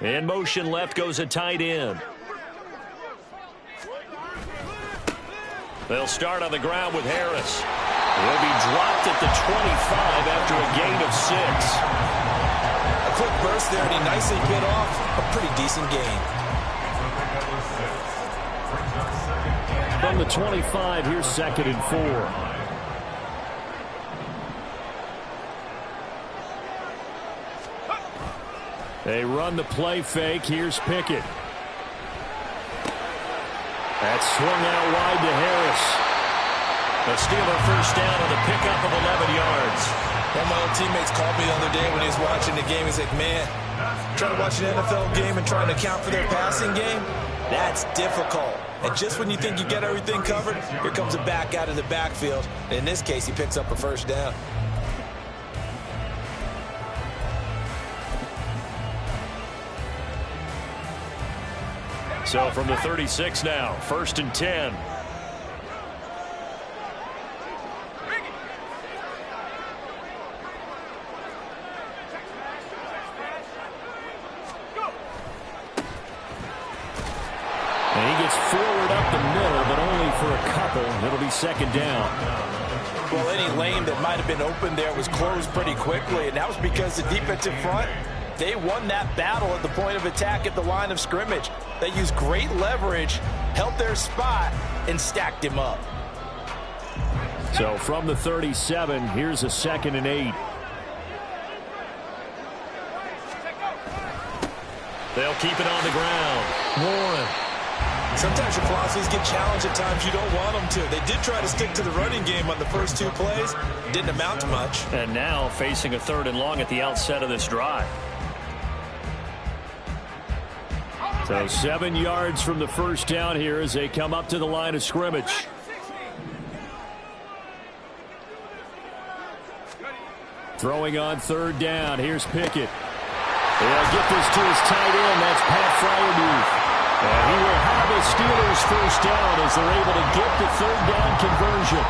In motion left goes a tight end. They'll start on the ground with Harris. He'll be dropped at the 25 after a gain of 6. A quick burst there, and he nicely bit off a pretty decent gain. From the 25, here's 2nd and 4. They run the play fake. Here's Pickett. That's swung out wide to Harris. A Steeler first down on the pickup of 11 yards. One of my old teammates called me the other day when he was watching the game. He's like, man, trying to watch an NFL game and trying to account for their passing game, that's difficult. And just when you think you get everything covered, here comes a back out of the backfield. And in this case, he picks up a first down. So from the 36 now, 1st and 10. And he gets forward up the middle, but only for a couple. It'll be 2nd down. Well, any lane that might have been open there was closed pretty quickly, and that was because the defensive front, they won that battle at the point of attack at the line of scrimmage. They used great leverage, held their spot, and stacked him up. So from the 37, here's a 2nd and 8. They'll keep it on the ground. Warren. Sometimes your philosophies get challenged at times you don't want them to. They did try to stick to the running game on the first 2 plays. Didn't amount to much. And now facing a 3rd and long at the outset of this drive. So 7 yards from the first down here as they come up to the line of scrimmage. Throwing on 3rd down. Here's Pickett. They'll get this to his tight end. That's Pat Fryermuth. And he will have his Steelers first down as they're able to get the 3rd down conversion.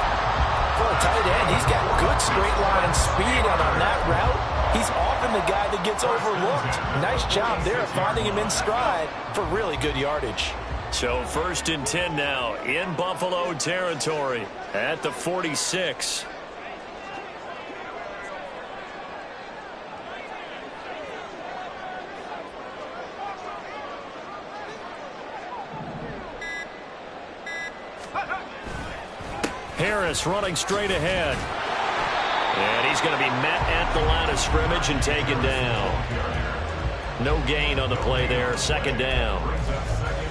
For a tight end, he's got good straight line speed, and on that route, he's often the guy that gets overlooked. Nice job there finding him in stride for really good yardage. So 1st and 10 now in Buffalo territory at the 46. Harris running straight ahead. And he's going to be met at the line of scrimmage and taken down. No gain on the play there. 2nd down.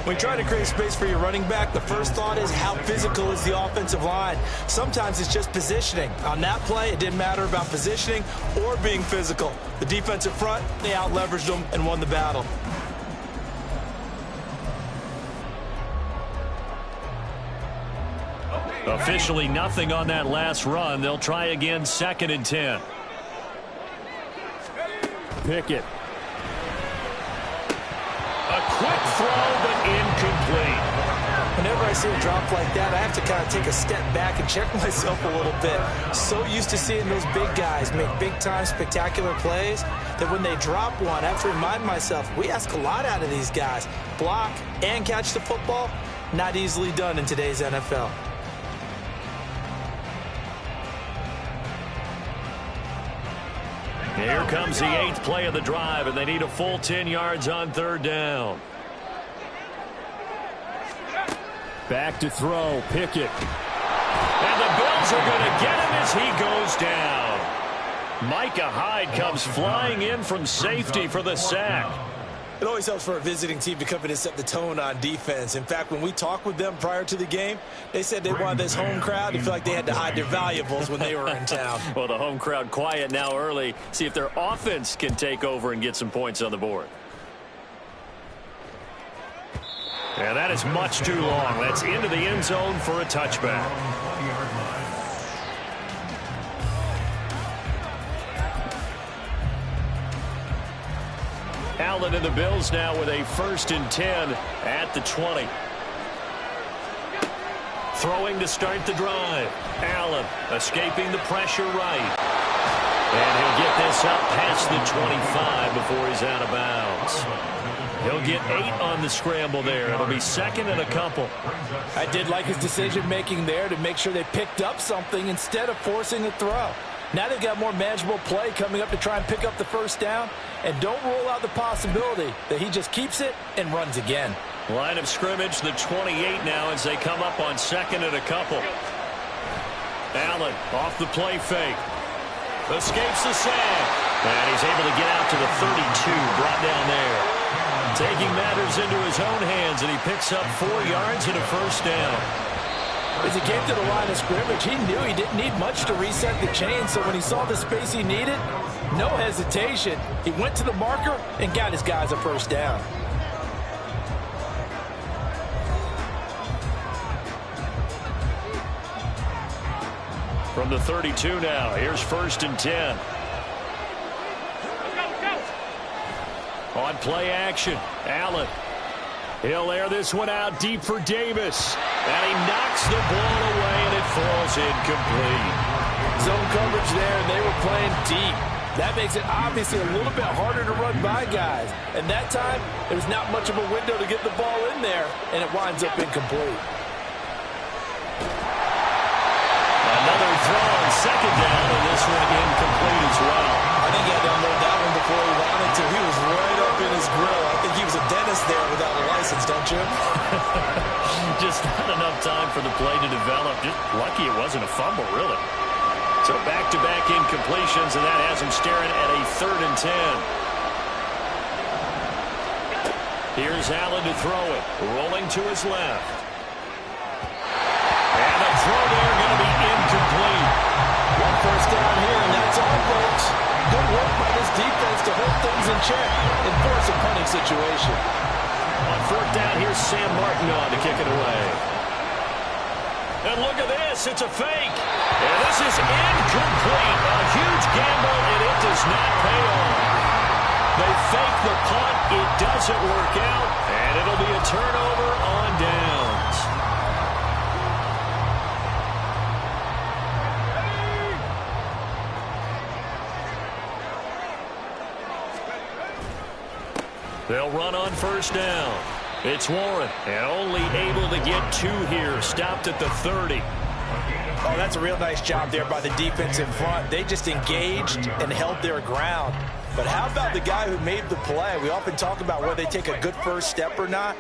When you try to create space for your running back, the first thought is how physical is the offensive line. Sometimes it's just positioning. On that play, it didn't matter about positioning or being physical. The defensive front, they out-leveraged them and won the battle. Officially nothing on that last run. They'll try again 2nd and 10. Pickett. A quick throw, but incomplete. Whenever I see a drop like that, I have to kind of take a step back and check myself a little bit. So used to seeing those big guys make big-time spectacular plays that when they drop one, I have to remind myself, we ask a lot out of these guys. Block and catch the football, not easily done in today's NFL. Here comes the 8th play of the drive, and they need a full 10 yards on 3rd down. Back to throw, Pickett. And the Bills are going to get him as he goes down. Micah Hyde comes flying in from safety for the sack. It always helps for a visiting team to come in and set the tone on defense. In fact, when we talked with them prior to the game, they said they wanted this home crowd to feel like they had to hide their valuables when they were in town. Well, the home crowd quiet now early. See if their offense can take over and get some points on the board. And that is much too long. That's into the end zone for a touchback. Allen and the Bills now with a 1st and 10 at the 20. Throwing to start the drive. Allen escaping the pressure right. And he'll get this up past the 25 before he's out of bounds. He'll get 8 on the scramble there. It'll be second and a couple. I did like his decision-making there to make sure they picked up something instead of forcing a throw. Now they've got more manageable play coming up to try and pick up the first down. And don't rule out the possibility that he just keeps it and runs again. Line of scrimmage, the 28 now as they come up on second and a couple. Allen off the play fake. Escapes the sack. And he's able to get out to the 32, brought down there. Taking matters into his own hands, and he picks up 4 yards and a first down. As he came to the line of scrimmage, he knew he didn't need much to reset the chain, so when he saw the space he needed, no hesitation. He went to the marker and got his guys a first down. From the 32 now, here's 1st and 10. On play action, Allen. He'll air this one out deep for Davis. And he knocks the ball away, and it falls incomplete. Zone coverage there, and they were playing deep. That makes it obviously a little bit harder to run by guys. And that time, there's not much of a window to get the ball in there, and it winds up incomplete. Another throw on second down, and this one incomplete as well. I think he had to unload that one before he wanted to. He was right up in his grill. I think he was a dentist there without a license, don't you? Just not enough time for the play to develop. Just lucky it wasn't a fumble, really. So back-to-back incompletions, and that has him staring at a 3rd and 10. Here's Allen to throw it. Rolling to his left. And the throw there going to be incomplete. One first down here, and that's all, folks. Good work by this defense to hold things in check and force a punting situation. On 4th down, here's Sam Martin on to kick it away. And look at this. It's a fake. And this is incomplete. A huge gamble, and it does not pay off. They fake the punt. It doesn't work out, and it'll be a turnover on downs. They'll run on 1st down. It's Warren, and only able to get 2 here. Stopped at the 30. Oh, that's a real nice job there by the defense in front. They just engaged and held their ground. But how about the guy who made the play? We often talk about whether they take a good first step or not.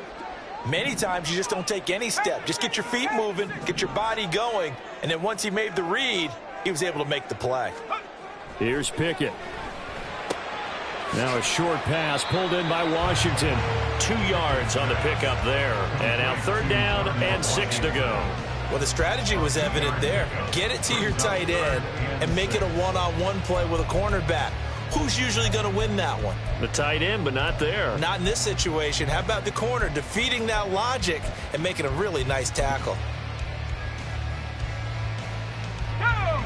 Many times you just don't take any step. Just get your feet moving, get your body going, and then once he made the read, he was able to make the play. Here's Pickett. Now a short pass pulled in by Washington. 2 yards on the pickup there. And now 3rd down and 6 to go. Well, the strategy was evident there. Get it to your tight end and make it a one-on-one play with a cornerback. Who's usually going to win that one? The tight end, but not there. Not in this situation. How about the corner defeating that logic and making a really nice tackle?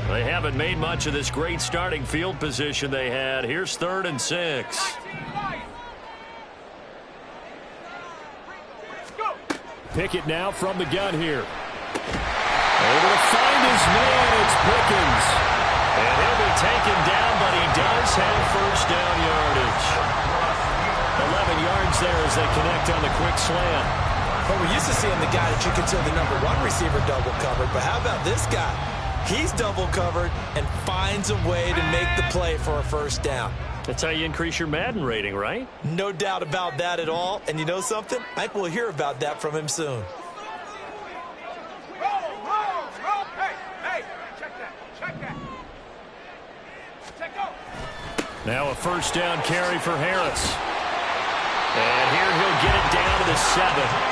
They haven't made much of this great starting field position they had. Here's 3rd and 6. Pickett now from the gun here. Able to find his man. It's Pickens. And he'll be taken down, but he does have 1st down yardage. 11 yards there as they connect on the quick slant. But we're used to seeing the guy that you consider the number 1 receiver double covered. But how about this guy? He's double covered and finds a way to make the play for a 1st down. That's how you increase your Madden rating, right? No doubt about that at all. And you know something? I think we'll hear about that from him soon. Now a 1st down carry for Harris. And here he'll get it down to the 7.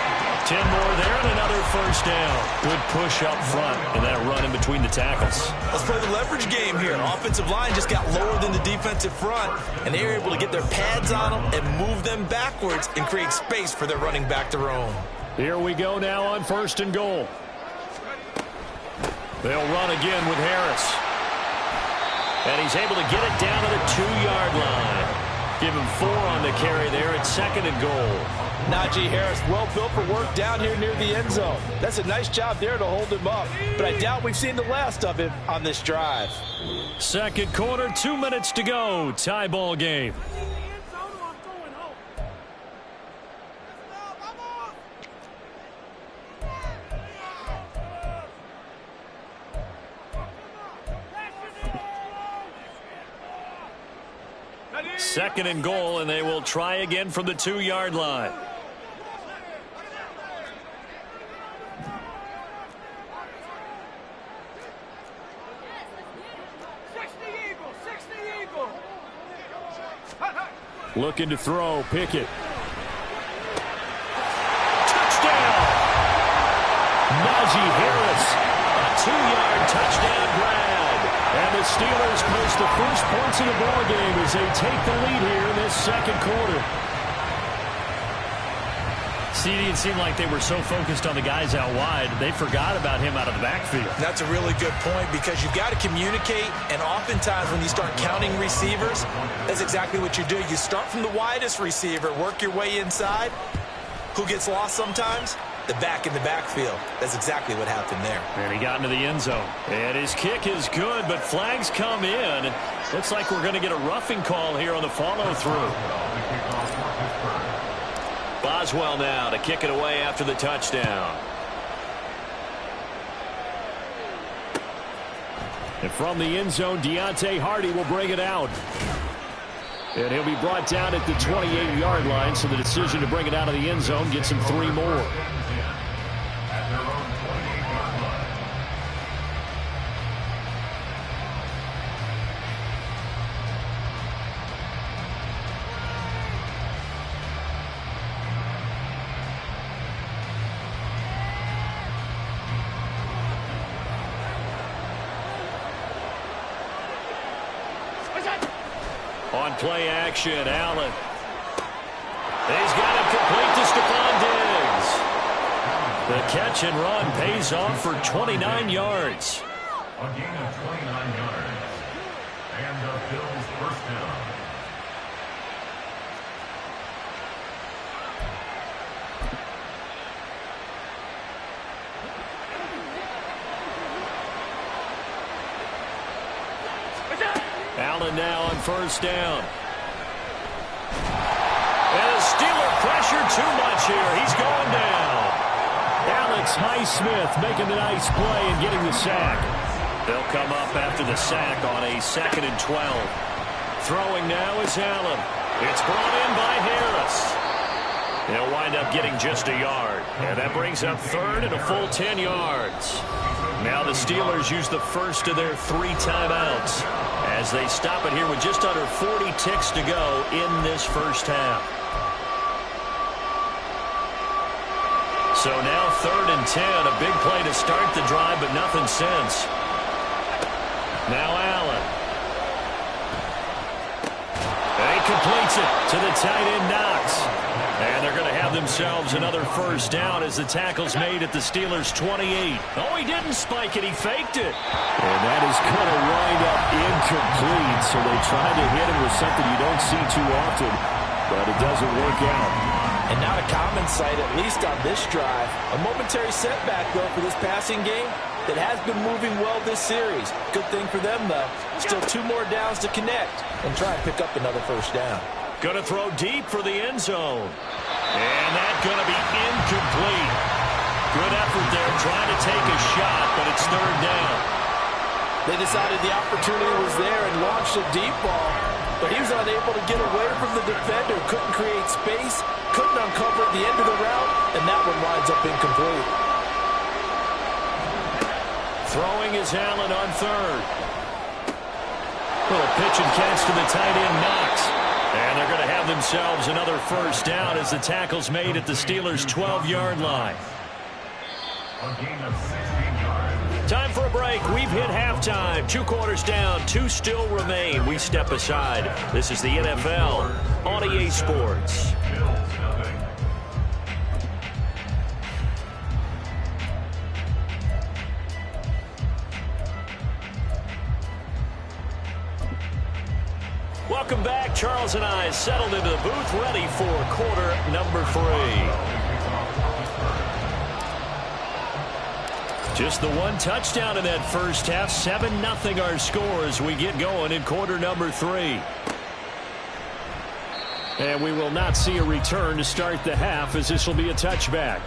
10 more there and another 1st down. Good push up front and that run in between the tackles. Let's play the leverage game here. Offensive line just got lower than the defensive front, and they were able to get their pads on them and move them backwards and create space for their running back to roam. Here we go now on 1st and goal. They'll run again with Harris. And he's able to get it down to the 2-yard line. Give him 4 on the carry there. It's 2nd and goal. Najee Harris, well built for work down here near the end zone. That's a nice job there to hold him up. But I doubt we've seen the last of him on this drive. Second quarter, 2 minutes to go. Tie ball game. Second and goal, and they will try again from the 2-yard line. Looking to throw, Pickett. Touchdown! Najee Harris, a 2-yard touchdown grab. And the Steelers post the first points of the ball game as they take the lead here in this second quarter. See, it didn't seem like they were so focused on the guys out wide, they forgot about him out of the backfield. That's a really good point because you've got to communicate, and oftentimes when you start counting receivers, that's exactly what you do. You start from the widest receiver, work your way inside. Who gets lost sometimes? The back in the backfield. That's exactly what happened there. And he got into the end zone. And his kick is good, but flags come in. Looks like we're going to get a roughing call here on the follow-through. Boswell now to kick it away after the touchdown. And from the end zone, Deontay Hardy will bring it out. And he'll be brought down at the 28-yard line, so the decision to bring it out of the end zone gets him 3 more. On play action, Allen. He's got it complete to Stephon Diggs. The catch and run pays off for 29 yards. A gain of 29 yards. And the Bills first down. Allen now on first down. And the Steeler pressure too much here. He's going down. Alex Highsmith making the nice play and getting the sack. They'll come up after the sack on a 2nd and 12. Throwing now is Allen. It's brought in by Harris. They'll wind up getting just a yard. And that brings up 3rd and a full 10 yards. Now the Steelers use the first of their 3 timeouts as they stop it here with just under 40 ticks to go in this first half. So now 3rd and 10, a big play to start the drive, but nothing since. Now Allen. And he completes it to the tight end Knox. And they're going to have themselves another first down as the tackle's made at the Steelers' 28. Oh, he didn't spike it. He faked it. And that is going to wind up incomplete. So they tried to hit him with something you don't see too often, but it doesn't work out. And not a common sight, at least on this drive. A momentary setback, though, for this passing game that has been moving well this series. Good thing for them, though. Still 2 more downs to connect and try and pick up another first down. Going to throw deep for the end zone. And that's going to be incomplete. Good effort there trying to take a shot, but it's 3rd down. They decided the opportunity was there and launched a deep ball, but he was unable to get away from the defender. Couldn't create space, couldn't uncover at the end of the route, and that one winds up incomplete. Throwing is Allen on 3rd. Little pitch and catch to the tight end Knox. And they're going to have themselves another first down as the tackle's made at the Steelers' 12-yard line. A gain of 16 yards. Time for a break. We've hit halftime. 2 quarters down. 2 still remain. We step aside. This is the NFL on EA Sports. Welcome back. Charles and I settled into the booth, ready for quarter number 3. Just the one touchdown in that first half. 7-0 our score as we get going in quarter number 3. And we will not see a return to start the half, as this will be a touchback.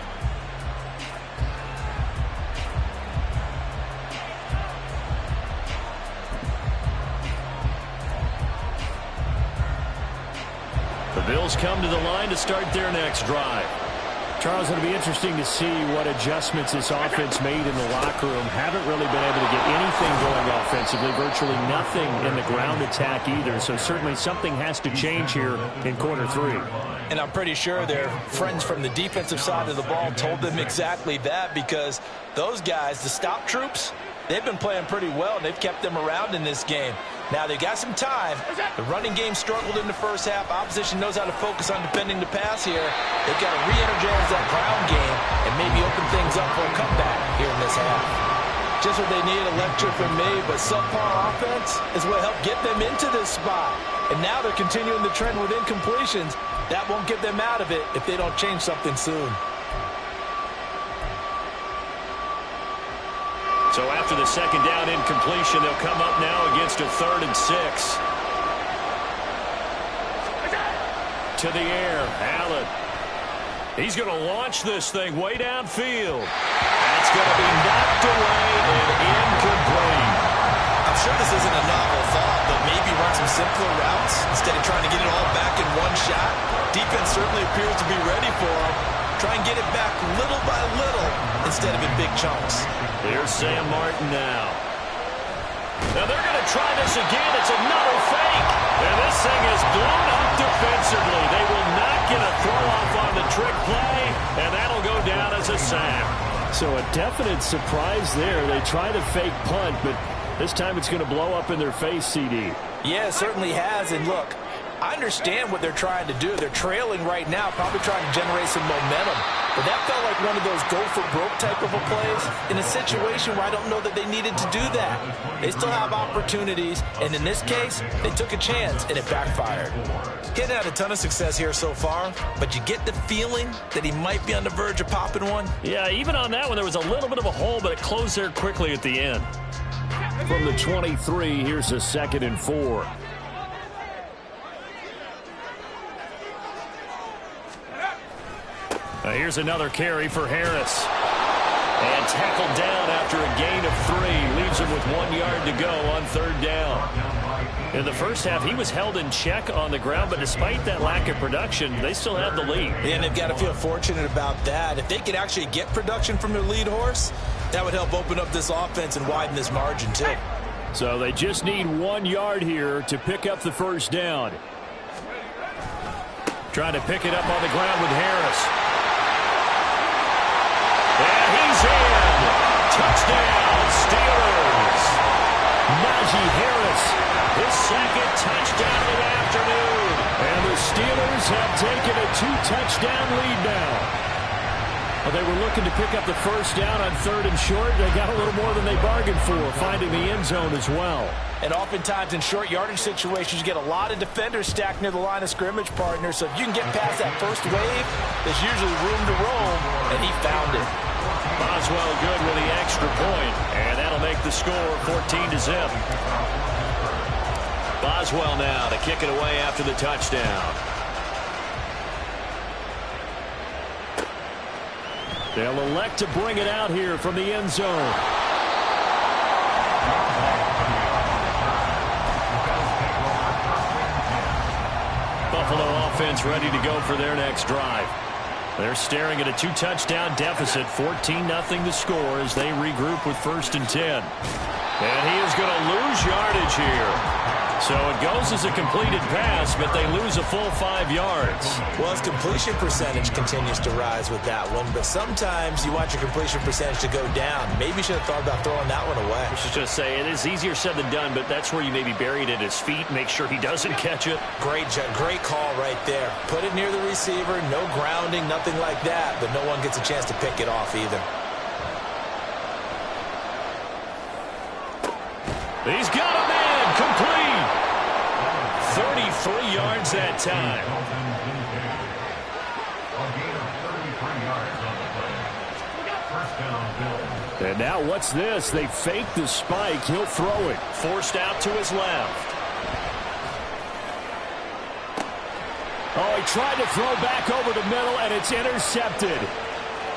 The Bills come to the line to start their next drive. Charles, it'll be interesting to see what adjustments this offense made in the locker room. Haven't really been able to get anything going offensively, virtually nothing in the ground attack either. So certainly something has to change here in quarter 3. And I'm pretty sure their friends from the defensive side of the ball told them exactly that, because those guys, the stop troops, they've been playing pretty well, and they've kept them around in this game. Now, they've got some time. The running game struggled in the first half. Opposition knows how to focus on defending the pass here. They've got to re-energize that ground game and maybe open things up for a comeback here in this half. Just what they need, a lecture from me, but subpar offense is what helped get them into this spot. And now they're continuing the trend with incompletions. That won't get them out of it if they don't change something soon. So after the second down incompletion, they'll come up now against a 3rd and 6. To the air, Allen. He's going to launch this thing way downfield. That's going to be knocked away and incomplete. I'm sure this isn't a novel thought, but maybe run some simpler routes instead of trying to get it all back in one shot. Defense certainly appears to be ready for him. Try and get it back little by little instead of in big chunks. Here's Sam Martin now. Now they're going to try this again. It's another fake. And this thing is blown up defensively. They will not get a throw-off on the trick play, and that'll go down as a sack. So a definite surprise there. They try to fake punt, but this time it's going to blow up in their face, CD. Yeah, it certainly has. And look, I understand what they're trying to do. They're trailing right now, probably trying to generate some momentum. But that felt like one of those go-for-broke type of a plays in a situation where I don't know that they needed to do that. They still have opportunities, and in this case, they took a chance, and it backfired. He hasn't had a ton of success here so far, but you get the feeling that he might be on the verge of popping one. Yeah, even on that one, there was a little bit of a hole, but it closed there quickly at the end. From the 23, here's a 2nd and 4. Here's another carry for Harris. And tackled down after a gain of 3. Leaves him with 1 yard to go on 3rd down. In the first half, he was held in check on the ground, but despite that lack of production, they still have the lead. And they've got to feel fortunate about that. If they could actually get production from their lead horse, that would help open up this offense and widen this margin, too. So they just need 1 yard here to pick up the first down. Trying to pick it up on the ground with Harris. And he's in. Touchdown, Steelers. Najee Harris, his 2nd touchdown of the afternoon. And the Steelers have taken a 2-touchdown lead now. Well, they were looking to pick up the first down on 3rd and short. They got a little more than they bargained for, finding the end zone as well. And oftentimes in short yardage situations, you get a lot of defenders stacked near the line of scrimmage, partner. So if you can get past that first wave, there's usually room to roam, and he found it. Boswell good with the extra point, and that'll make the score 14-0. Boswell now to kick it away after the touchdown. They'll elect to bring it out here from the end zone. Buffalo offense ready to go for their next drive. They're staring at a 2-touchdown deficit, 14-0 the score as they regroup with 1st and 10. And he is going to lose yardage here. So it goes as a completed pass, but they lose a full 5 yards. Well, his completion percentage continues to rise with that one, but sometimes you want your completion percentage to go down. Maybe you should have thought about throwing that one away. I should just say, it is easier said than done, but that's where you maybe bury it at his feet, make sure he doesn't catch it. Great call right there. Put it near the receiver, no grounding, nothing like that, but no one gets a chance to pick it off either. He's got a man, complete. 38 3 yards that time. And now what's this? They fake the spike. He'll throw it. Forced out to his left. Oh, he tried to throw back over the middle, and it's intercepted.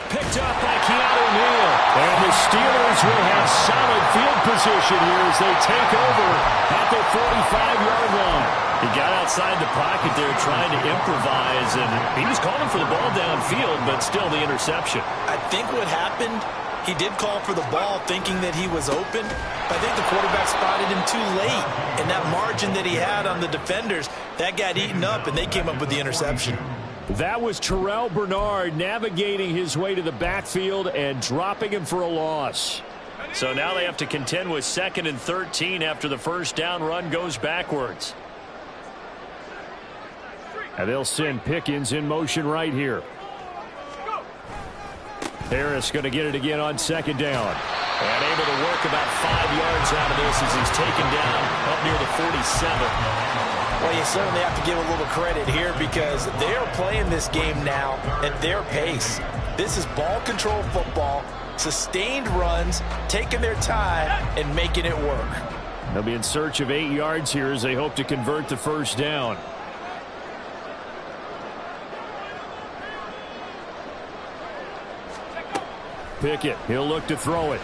Picked up by Keanu Neal. And the Steelers will have solid field position here as they take over at the 45-yard line. He got outside the pocket there trying to improvise, and he was calling for the ball downfield, but still the interception. I think what happened, he did call for the ball thinking that he was open, but I think the quarterback spotted him too late. And that margin that he had on the defenders, that got eaten up, and they came up with the interception. That was Terrell Bernard navigating his way to the backfield and dropping him for a loss. So now they have to contend with 2nd and 13 after the first down run goes backwards. And they'll send Pickens in motion right here. Harris going to get it again on 2nd down. And able to work about 5 yards out of this as he's taken down up near the 47. Well, you certainly have to give a little credit here because they're playing this game now at their pace. This is ball control football, sustained runs, taking their time, and making it work. They'll be in search of 8 yards here as they hope to convert the first down. Pickett, he'll look to throw it.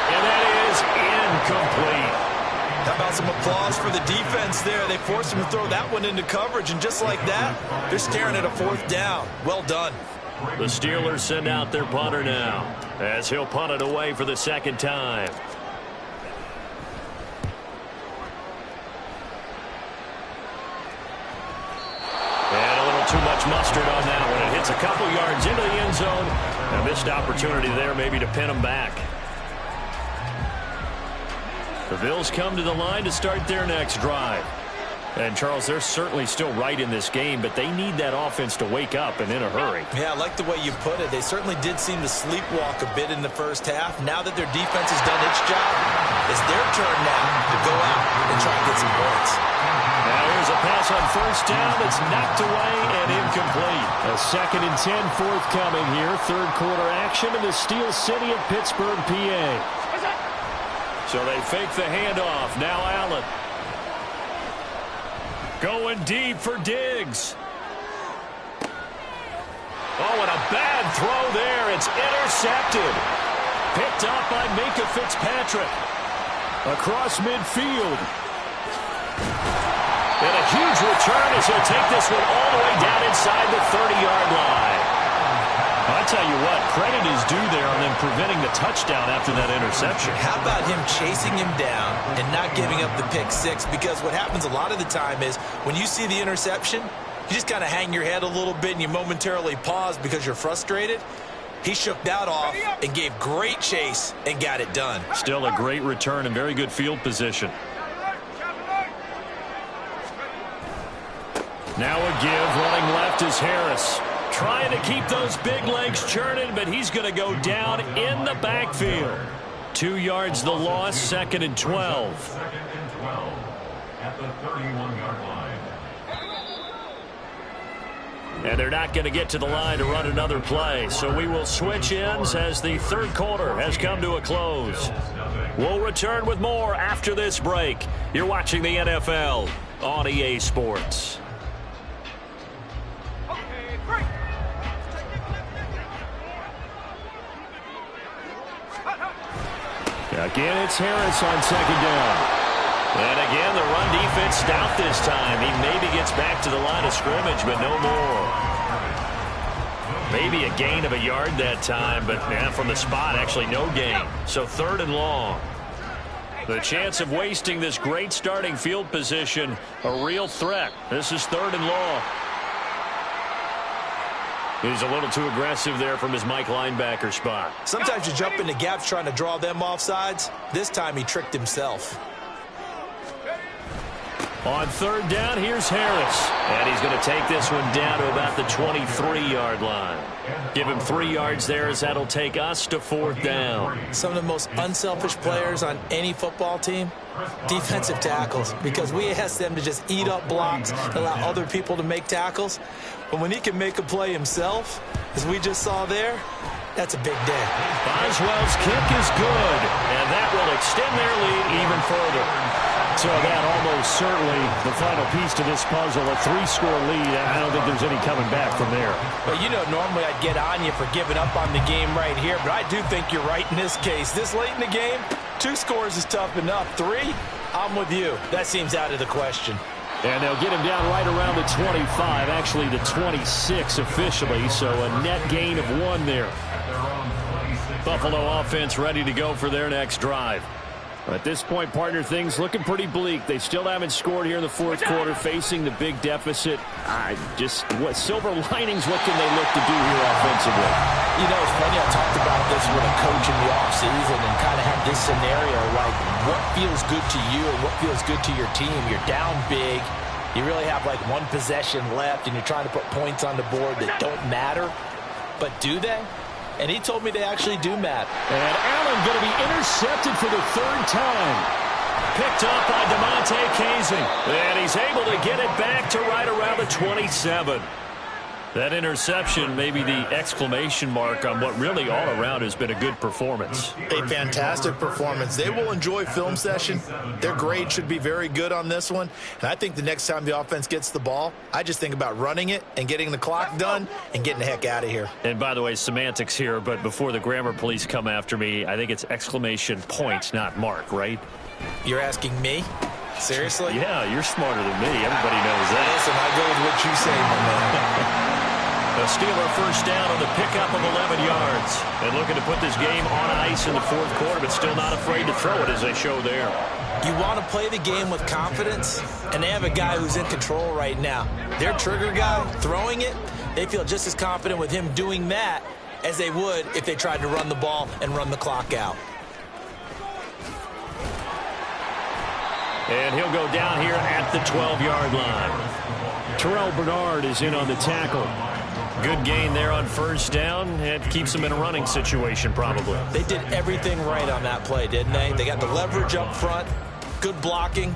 And that is incomplete. How about some applause for the defense there? They forced him to throw that one into coverage, and just like that, they're staring at a 4th down. Well done. The Steelers send out their punter now as he'll punt it away for the 2nd time. And a little too much mustard on that one. It hits a couple yards into the end zone. A missed opportunity there maybe to pin him back. The Bills come to the line to start their next drive. And, Charles, they're certainly still right in this game, but they need that offense to wake up and in a hurry. Yeah, I like the way you put it. They certainly did seem to sleepwalk a bit in the first half. Now that their defense has done its job, it's their turn now to go out and try and get some points. Now here's a pass on first down that's knocked away and incomplete. A 2nd and 10 forthcoming here. 3rd quarter action in the Steel City of Pittsburgh, PA. So they fake the handoff. Now Allen. Going deep for Diggs. Oh, and a bad throw there. It's intercepted. Picked up by Minkah Fitzpatrick. Across midfield. And a huge return as he'll take this one all the way down inside the 30-yard line. I'll tell you what, credit is due there on them preventing the touchdown after that interception. How about him chasing him down and not giving up the pick 6? Because what happens a lot of the time is when you see the interception, you just kind of hang your head a little bit and you momentarily pause because you're frustrated. He shook that off and gave great chase and got it done. Still a great return and very good field position. Now a give, running left is Harris. Trying to keep those big legs churning, but he's going to go down in the backfield. 2 yards the loss, 2nd and 12. 2nd and 12 at the 31-yard line. And they're not going to get to the line to run another play, so we will switch ends as the 3rd quarter has come to a close. We'll return with more after this break. You're watching the NFL on EA Sports. Again, it's Harris on 2nd down. And again, the run defense stout this time. He maybe gets back to the line of scrimmage, but no more. Maybe a gain of a yard that time, but from the spot, actually no gain. So 3rd and long. The chance of wasting this great starting field position, a real threat. This is 3rd and long. He's a little too aggressive there from his Mike linebacker spot. Sometimes you jump into gaps trying to draw them off sides. This time he tricked himself. On third down, here's Harris. And he's going to take this one down to about the 23-yard line. Give him 3 yards there as that'll take us to fourth down. Some of the most unselfish players on any football team, defensive tackles, because we ask them to just eat up blocks and allow other people to make tackles. But when he can make a play himself, as we just saw there, that's a big day. Boswell's kick is good, and that will extend their lead even further. So that almost certainly the final piece to this puzzle, a 3-score lead. I don't think there's any coming back from there. Well, you know, normally I'd get on you for giving up on the game right here, but I do think you're right in this case. This late in the game, 2 scores is tough enough. 3, I'm with you. That seems out of the question. And they'll get him down right around the 25, actually the 26 officially, so a net gain of 1 there. Buffalo offense ready to go for their next drive. At this point, partner, things looking pretty bleak. They still haven't scored here in the fourth quarter, facing the big deficit. What silver linings, what can they look to do here offensively? You know, it's funny, I talked about this with a coach in the offseason and kind of had this scenario, like what feels good to you and what feels good to your team. You're down big. You really have like 1 possession left, and you're trying to put points on the board that don't matter. But do they? And he told me they actually do matter. And Allen going to be intercepted for the 3rd time. Picked up by DeMonte Casey. And he's able to get it back to right around the 27. That interception may be the exclamation mark on what really all around has been a good performance. A fantastic performance. They will enjoy film session. Their grade should be very good on this one. And I think the next time the offense gets the ball, I just think about running it and getting the clock done and getting the heck out of here. And by the way, semantics here, but before the grammar police come after me, I think it's exclamation point, not mark, right? You're asking me? Seriously? Yeah, you're smarter than me. Everybody knows that. Listen, I go with what you say, my man. A Steeler first down on the pickup of 11 yards. And looking to put this game on ice in the fourth quarter, but still not afraid to throw it as they show there. You want to play the game with confidence, and they have a guy who's in control right now. Their trigger guy, throwing it, they feel just as confident with him doing that as they would if they tried to run the ball and run the clock out. And he'll go down here at the 12-yard line. Terrell Bernard is in on the tackle. Good gain there on first down. It keeps them in a running situation, probably. They did everything right on that play, didn't they? They got the leverage up front, good blocking,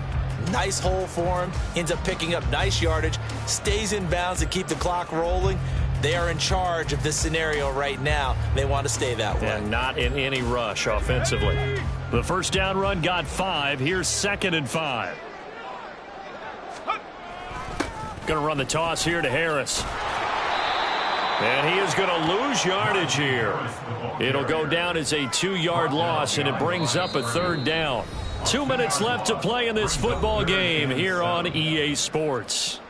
nice hole for him. Ends up picking up nice yardage, stays in bounds to keep the clock rolling. They are in charge of this scenario right now. They want to stay that way. And not in any rush offensively. The first down run got 5. Here's 2nd and 5. Going to run the toss here to Harris. And he is going to lose yardage here. It'll go down as a 2-yard loss, and it brings up a 3rd down. 2 minutes left to play in this football game here on EA Sports.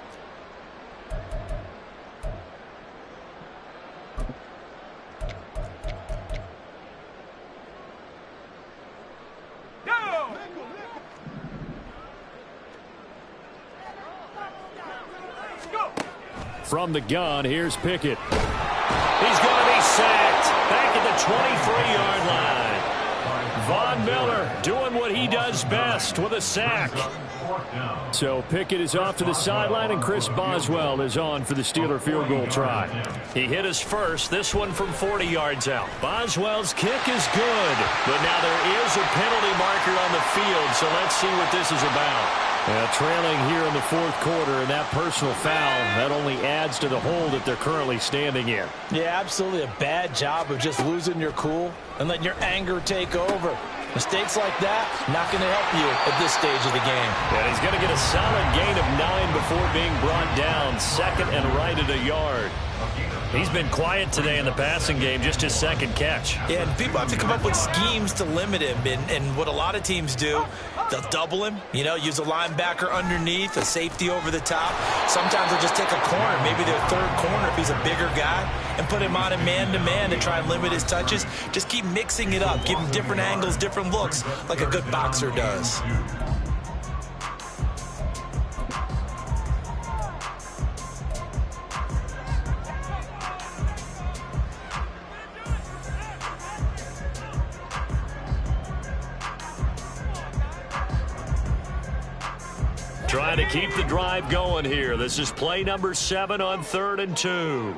From the gun, here's Pickett. He's going to be sacked back at the 23-yard line. Von Miller doing what he does best with a sack. So Pickett is off to the sideline, and Chris Boswell is on for the Steeler field goal try. He hit us first, this one from 40 yards out. Boswell's kick is good, but now there is a penalty marker on the field, so let's see what this is about. Trailing here in the fourth quarter, and that personal foul, that only adds to the hole that they're currently standing in. Yeah, absolutely a bad job of just losing your cool and letting your anger take over. Mistakes like that, not going to help you at this stage of the game. And he's going to get a solid gain of 9 before being brought down. 2nd and right at a yard. He's been quiet today in the passing game, just his 2nd catch. Yeah, and people have to come up with schemes to limit him. And what a lot of teams do, they'll double him, use a linebacker underneath, a safety over the top. Sometimes they'll just take a corner, maybe their 3rd corner if he's a bigger guy, and put him on a man-to-man to try and limit his touches. Just keep mixing it up, give him different angles, different looks, like a good boxer does. Trying to keep the drive going here. This is play number 7 on 3rd and 2.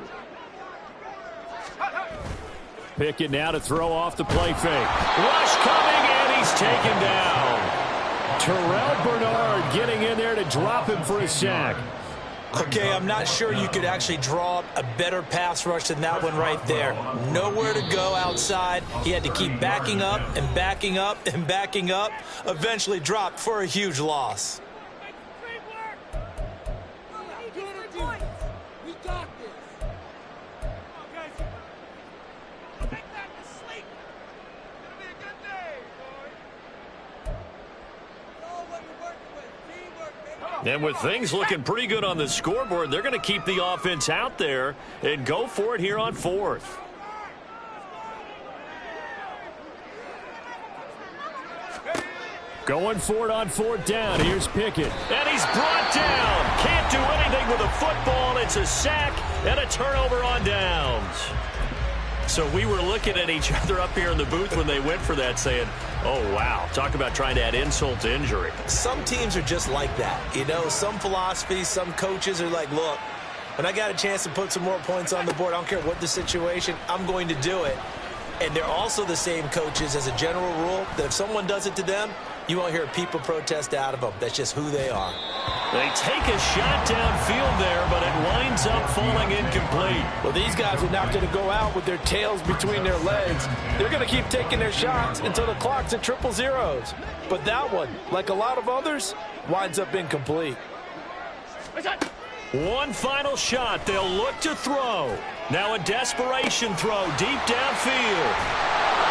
Pickett now to throw off the play fake. Rush coming, and he's taken down. Terrell Bernard getting in there to drop him for a sack. Okay, I'm not sure you could actually draw up a better pass rush than that one right there. Nowhere to go outside. He had to keep backing up and backing up and backing up. Eventually dropped for a huge loss. And with things looking pretty good on the scoreboard, they're going to keep the offense out there and go for it here on 4th. Going for it on 4th down. Here's Pickett. And he's brought down. Can't do anything with a football. It's a sack and a turnover on downs. So we were looking at each other up here in the booth when they went for that saying, oh, wow, talk about trying to add insult to injury. Some teams are just like that. You know, some philosophies, some coaches are like, look, when I got a chance to put some more points on the board, I don't care what the situation, I'm going to do it. And they're also the same coaches as a general rule that if someone does it to them, you won't hear people protest out of them. That's just who they are. They take a shot downfield there, but it winds up falling incomplete. Well, these guys are not going to go out with their tails between their legs. They're going to keep taking their shots until the clock's at triple zeros. But that one, like a lot of others, winds up incomplete. One final shot. They'll look to throw. Now a desperation throw deep downfield.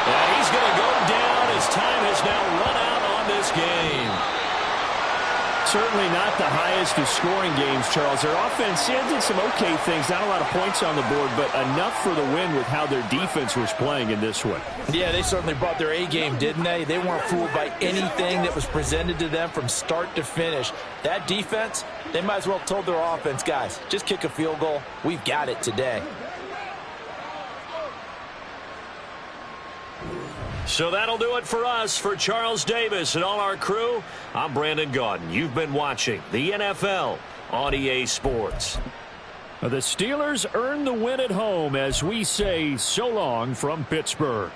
And he's going to go down. His time has now run out on this game. Certainly not the highest of scoring games, Charles. Their offense did some okay things. Not a lot of points on the board, but enough for the win with how their defense was playing in this one. Yeah, they certainly brought their A game, didn't they? They weren't fooled by anything that was presented to them from start to finish. That defense, they might as well have told their offense, guys, just kick a field goal. We've got it today. So that'll do it for us. For Charles Davis and all our crew, I'm Brandon Gaudin. You've been watching the NFL on EA Sports. The Steelers earn the win at home as we say so long from Pittsburgh.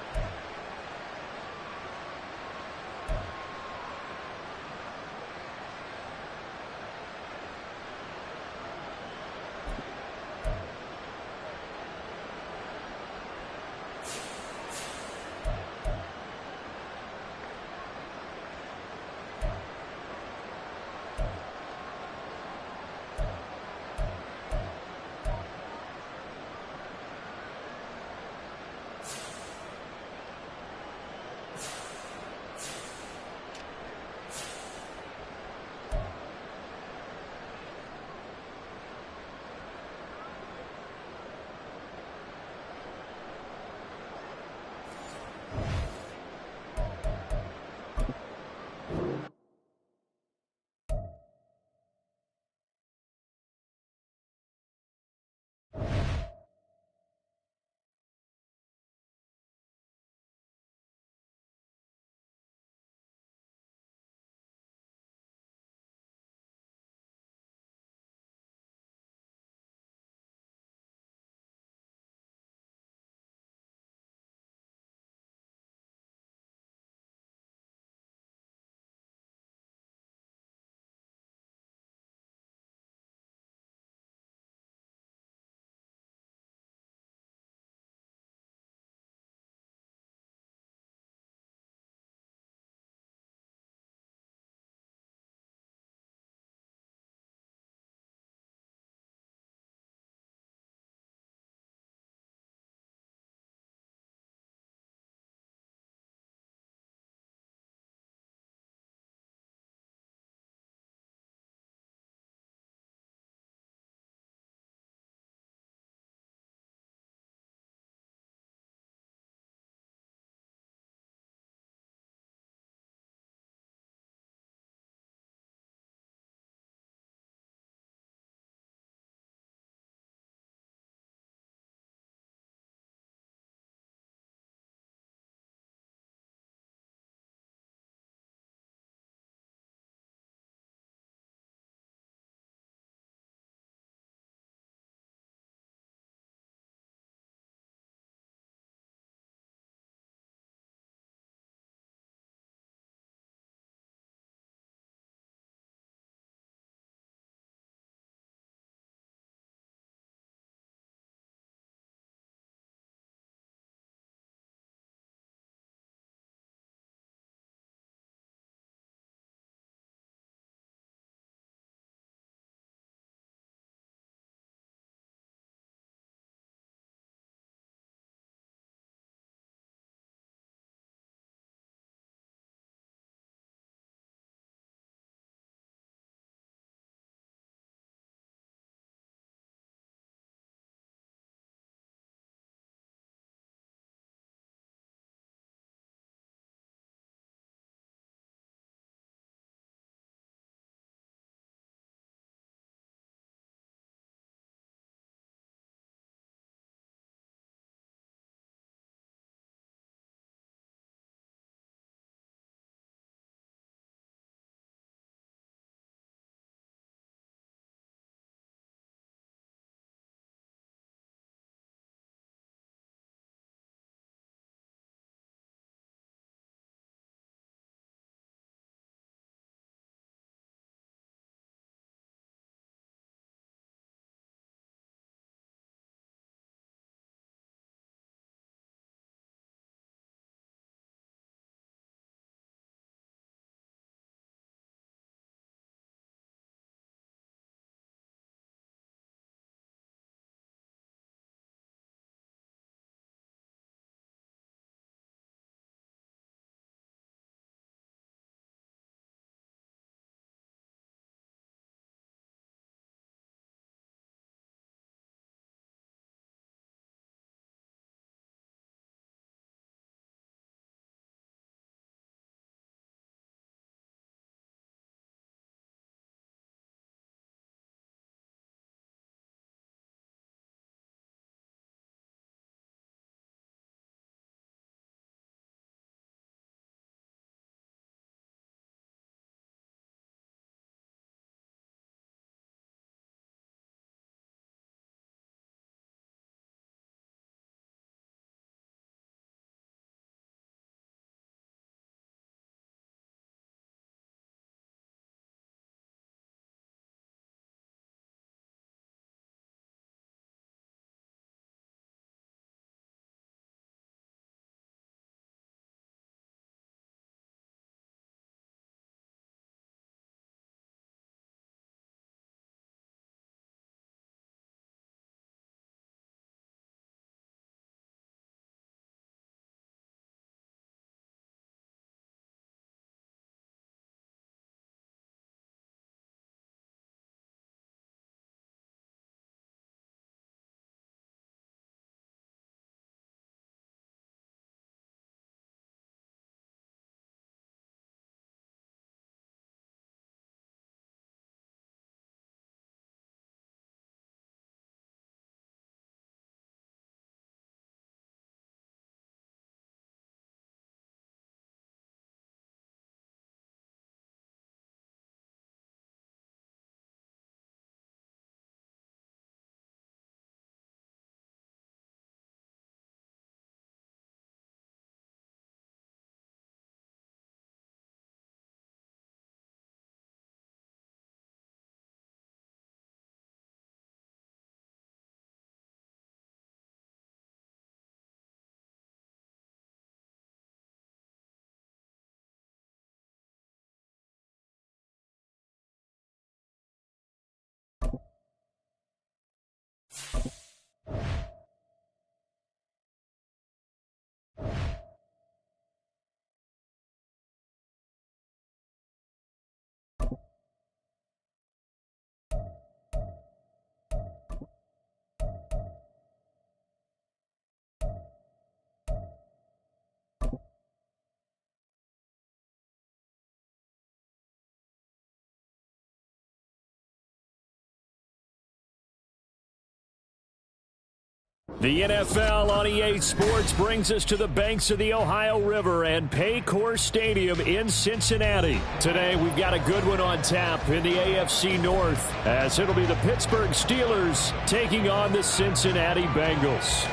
The NFL on EA Sports brings us to the banks of the Ohio River and Paycor Stadium in Cincinnati. Today, we've got a good one on tap in the AFC North, as it'll be the Pittsburgh Steelers taking on the Cincinnati Bengals.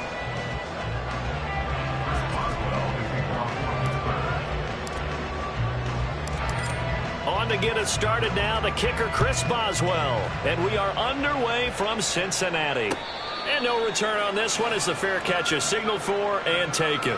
On to get us started now, the kicker, Chris Boswell. And we are underway from Cincinnati. And no return on this one as the fair catch is signaled for and taken.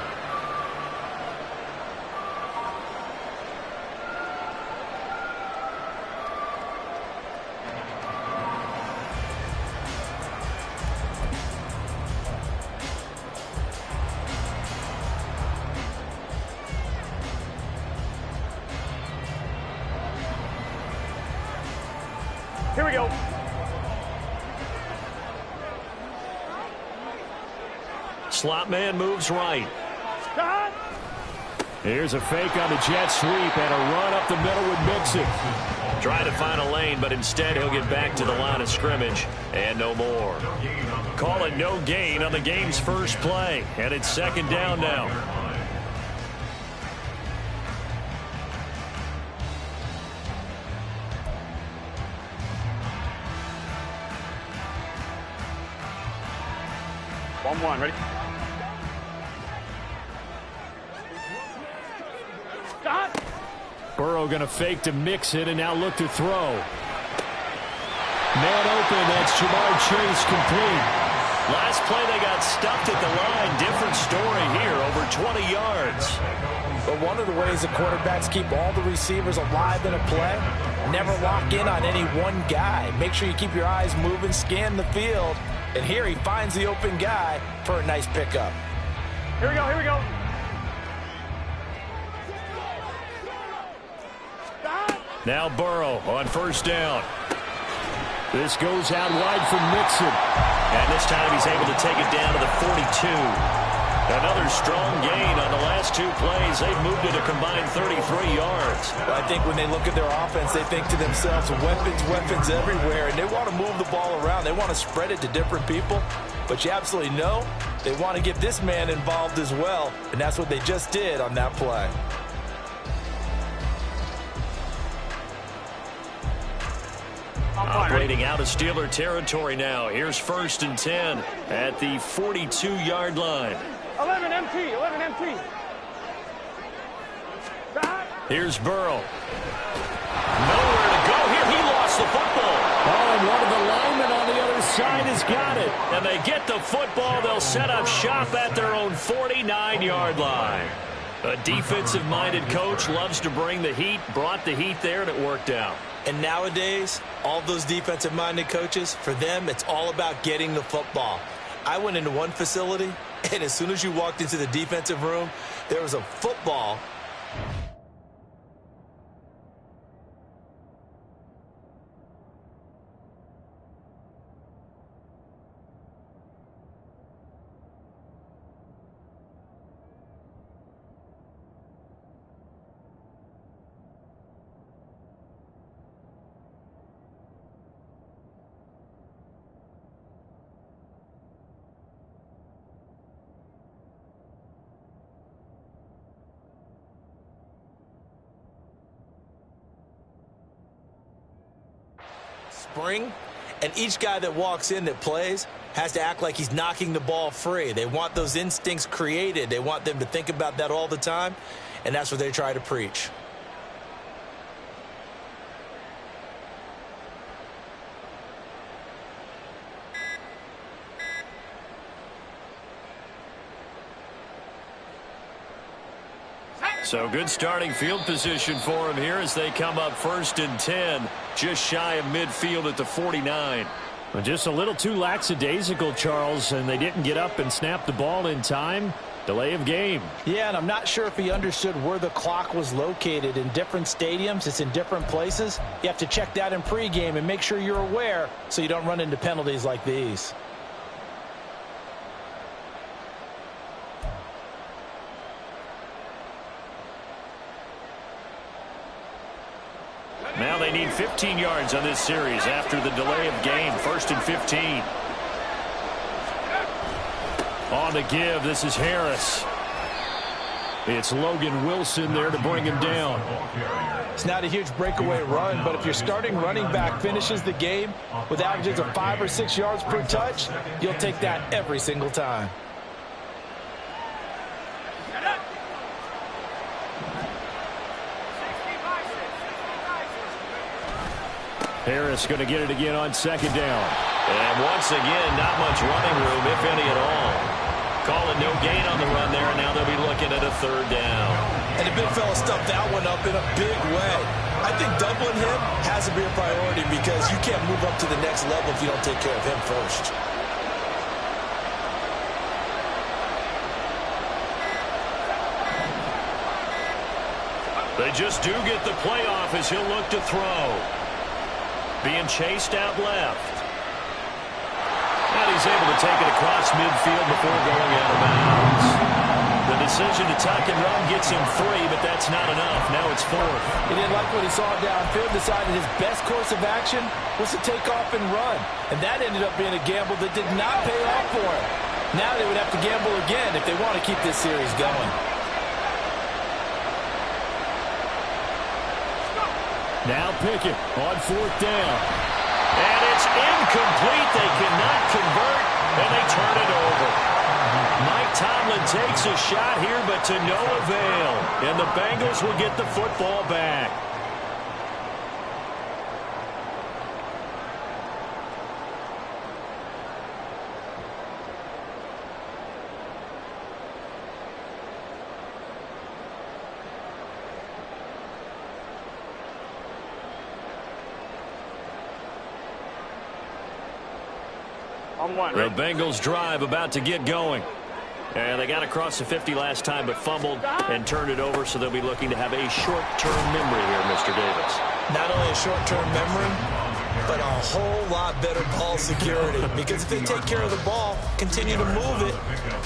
Here we go. Slot man moves right. Stop. Here's a fake on the jet sweep and a run up the middle with Mixon. Trying to find a lane, but instead he'll get back to the line of scrimmage and no more. Call it no gain on the game's first play, and it's second down now. One, ready? Stop. Burrow going to fake to mix it and now look to throw. Man open, that's Jamar Chase complete. Last play they got stuffed at the line. Different story here, over 20 yards. But one of the ways the quarterbacks keep all the receivers alive in a play, never lock in on any one guy. Make sure you keep your eyes moving, scan the field. And here he finds the open guy for a nice pickup. Here we go, here we go. Stop. Now Burrow on first down. This goes out wide for Mixon. And this time he's able to take it down to the 42. Another strong gain on the last two plays. They've moved it a combined 33 yards. Well, I think when they look at their offense, they think to themselves, weapons everywhere, and they want to move the ball around. They want to spread it to different people. But you absolutely know they want to get this man involved as well, and that's what they just did on that play. Operating out of Steeler territory now. Here's first and 10 at the 42-yard line. 11 MT, 11 MT. Stop. Here's Burrow. Nowhere to go here. He lost the football. Oh, and one of the linemen on the other side has got it. And they get the football. They'll set up shop at their own 49-yard line. A defensive-minded coach loves to bring the heat, brought the heat there, and it worked out. And nowadays, all those defensive-minded coaches, for them, it's all about getting the football. I went into one facility, and as soon as you walked into the defensive room, there was a football. Spring, and each guy that walks in that plays has to act like he's knocking the ball free. They want those instincts created. They want them to think about that all the time, and that's what they try to preach. So good starting field position for him here as they come up first and 10, just shy of midfield at the 49. Well, just a little too lackadaisical, Charles, and they didn't get up and snap the ball in time. Delay of game. Yeah, and I'm not sure if he understood where the clock was located. In different stadiums, it's in different places. You have to check that in pregame and make sure you're aware so you don't run into penalties like these. Now they need 15 yards on this series after the delay of game. First and 15. On the give, this is Harris. It's Logan Wilson there to bring him down. It's not a huge breakaway run, but if your starting running back finishes the game with averages of 5 or 6 yards per touch, you'll take that every single time. Harris going to get it again on second down. And once again, not much running room, if any at all. Calling no gain on the run there, and now they'll be looking at a third down. And the big fella stuffed that one up in a big way. I think doubling him has to be a priority because you can't move up to the next level if you don't take care of him first. They just do get the playoff as he'll look to throw. Being chased out left. And he's able to take it across midfield before going out of bounds. The decision to tuck and run gets him 3, but that's not enough. Now it's 4th. He didn't like what he saw downfield, decided his best course of action was to take off and run. And that ended up being a gamble that did not pay off for him. Now they would have to gamble again if they want to keep this series going. Now Pickett on 4th down. And it's incomplete. They cannot convert, and they turn it over. Mike Tomlin takes a shot here, but to no avail. And the Bengals will get the football back. The Bengals drive about to get going. And they got across the 50 last time but fumbled and turned it over, so they'll be looking to have a short-term memory here, Mr. Davis. Not only a short-term memory, but a whole lot better ball security. Because if they take care of the ball, continue to move it,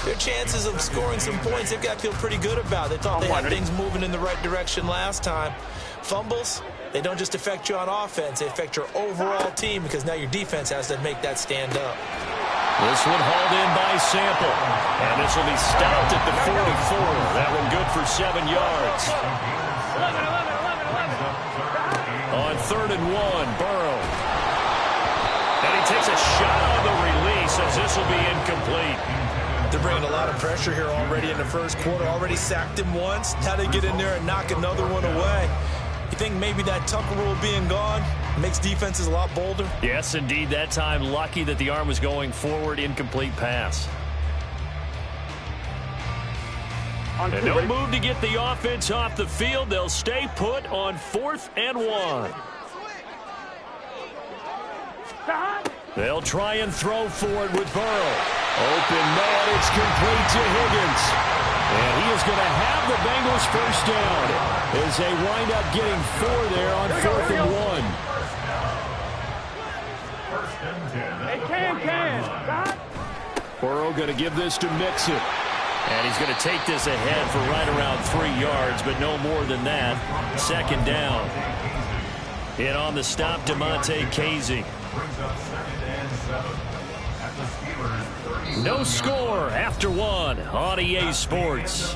their chances of scoring some points, they've got to feel pretty good about. They thought they had things moving in the right direction last time. Fumbles, they don't just affect you on offense, they affect your overall team because now your defense has to make that stand up. This one hauled in by Sample. And this will be stopped at the 44. That one good for 7 yards. 11. On 3rd and 1, Burrow. And he takes a shot on the release as this will be incomplete. They're bringing a lot of pressure here already in the first quarter. Already sacked him once. Now they get in there and knock another one away. You think maybe that Tucker rule being gone makes defenses a lot bolder? Yes, indeed. That time, lucky that the arm was going forward. Incomplete pass. And no move to get the offense off the field. They'll stay put on 4th and 1. They'll try and throw for it with Burrow. Open man, it's complete to Higgins. And he is going to have the Bengals first down as they wind up getting 4 there on 4th and 1. Burrow going to give this to Mixon. And he's going to take this ahead for right around 3 yards, but no more than that. 2nd down. And on the stop, DeMonte Casey. No score after 1 on EA Sports.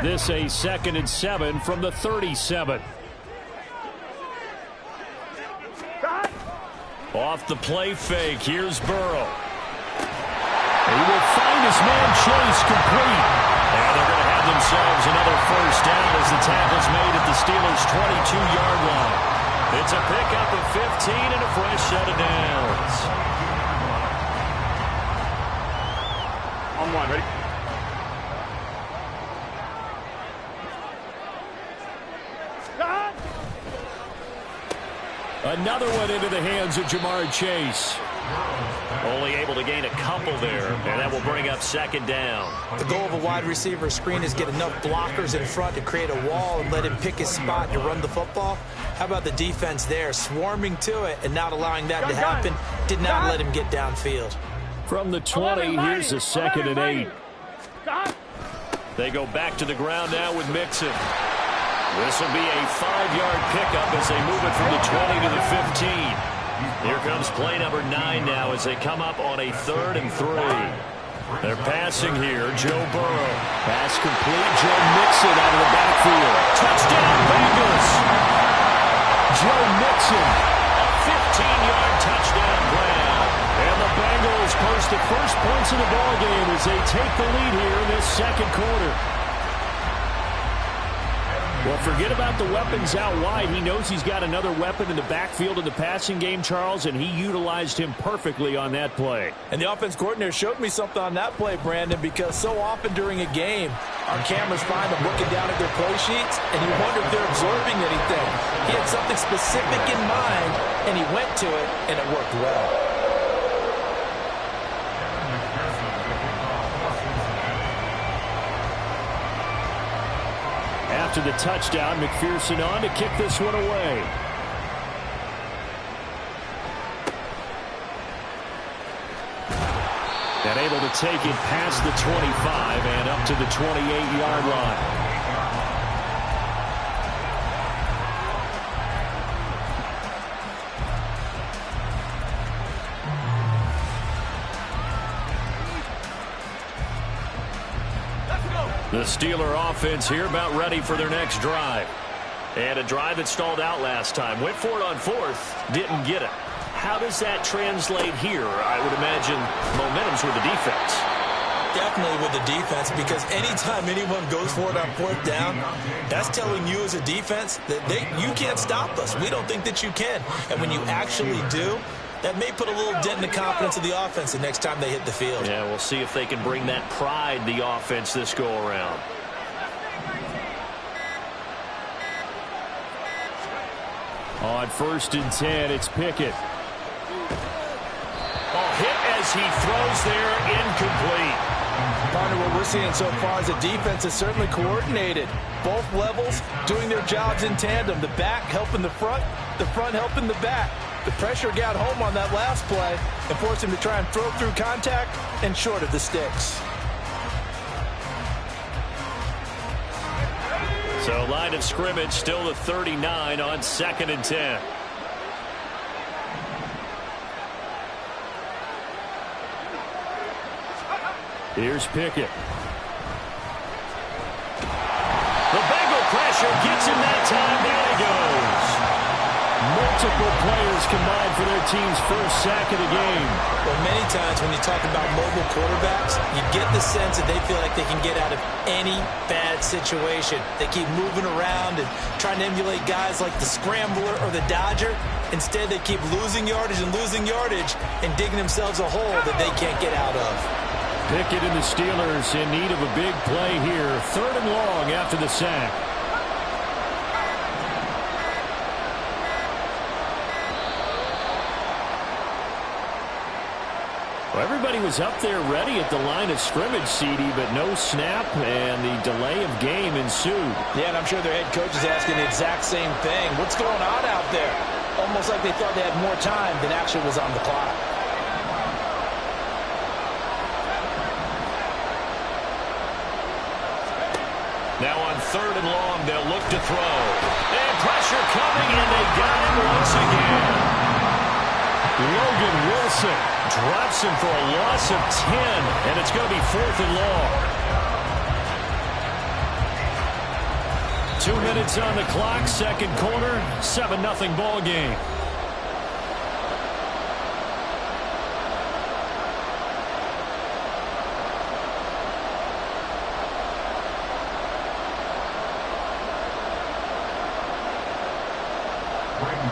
This a 2nd and 7 from the 37. Off the play fake, here's Burrow. He will find his man Chase complete. And they're going to have themselves another first down as the tackle's made at the Steelers' 22-yard line. It's a pickup of 15 and a fresh set of downs. On 1, ready? Another one into the hands of Jamar Chase. Only able to gain a couple there, and that will bring up 2nd down. The goal of a wide receiver screen is get enough blockers in front to create a wall and let him pick his spot to run the football. How about the defense there, swarming to it and not allowing that to happen? Did not let him get downfield. From the 20, here's a 2nd and 8. They go back to the ground now with Mixon. This will be a 5-yard pickup as they move it from the 20 to the 15. Here comes play number 9 now as they come up on a 3rd and 3. They're passing here. Joe Burrow. Pass complete. Joe Mixon out of the backfield. Touchdown, Bengals. Joe Mixon. A 15-yard touchdown grab. And the Bengals post the first points in the ballgame as they take the lead here in this second quarter. Well, forget about the weapons out wide. He knows he's got another weapon in the backfield in the passing game, Charles, and he utilized him perfectly on that play. And the offense coordinator showed me something on that play, Brandon, because so often during a game, our cameras find them looking down at their play sheets, and you wonder if they're absorbing anything. He had something specific in mind, and he went to it, and it worked well. After the touchdown, McPherson on to kick this one away. And able to take it past the 25 and up to the 28-yard line. The Steeler offense here about ready for their next drive. And a drive that stalled out last time. Went for it on 4th, didn't get it. How does that translate here? I would imagine momentum's with the defense. Definitely with the defense, because anytime anyone goes for it on 4th down, that's telling you as a defense that you can't stop us. We don't think that you can. And when you actually do, that may put a little dent in the confidence of the offense the next time they hit the field. Yeah, we'll see if they can bring that pride, the offense, this go-around. On 1st and 10, it's Pickett. Hit as he throws there, incomplete. Partner, what we're seeing so far is the defense is certainly coordinated. Both levels doing their jobs in tandem. The back helping the front helping the back. The pressure got home on that last play and forced him to try and throw through contact and short of the sticks. So line of scrimmage still the 39 on 2nd and 10. Here's Pickett. The Bengal pressure gets him that time. Down he goes. Multiple players combined for their team's first sack of the game. Well, many times when you talk about mobile quarterbacks, you get the sense that they feel like they can get out of any bad situation. They keep moving around and trying to emulate guys like the Scrambler or the Dodger. Instead, they keep losing yardage and digging themselves a hole that they can't get out of. Pickett and the Steelers in need of a big play here. 3rd and long after the sack. Well, everybody was up there ready at the line of scrimmage, CD, but no snap, and the delay of game ensued. Yeah, and I'm sure their head coach is asking the exact same thing. What's going on out there? Almost like they thought they had more time than actually was on the clock. Now on 3rd and long, they'll look to throw. And pressure coming, and they got him once again. Logan Wilson drops him for a loss of 10, and it's going to be 4th and long. 2 minutes on the clock, second quarter, 7-0 ball game.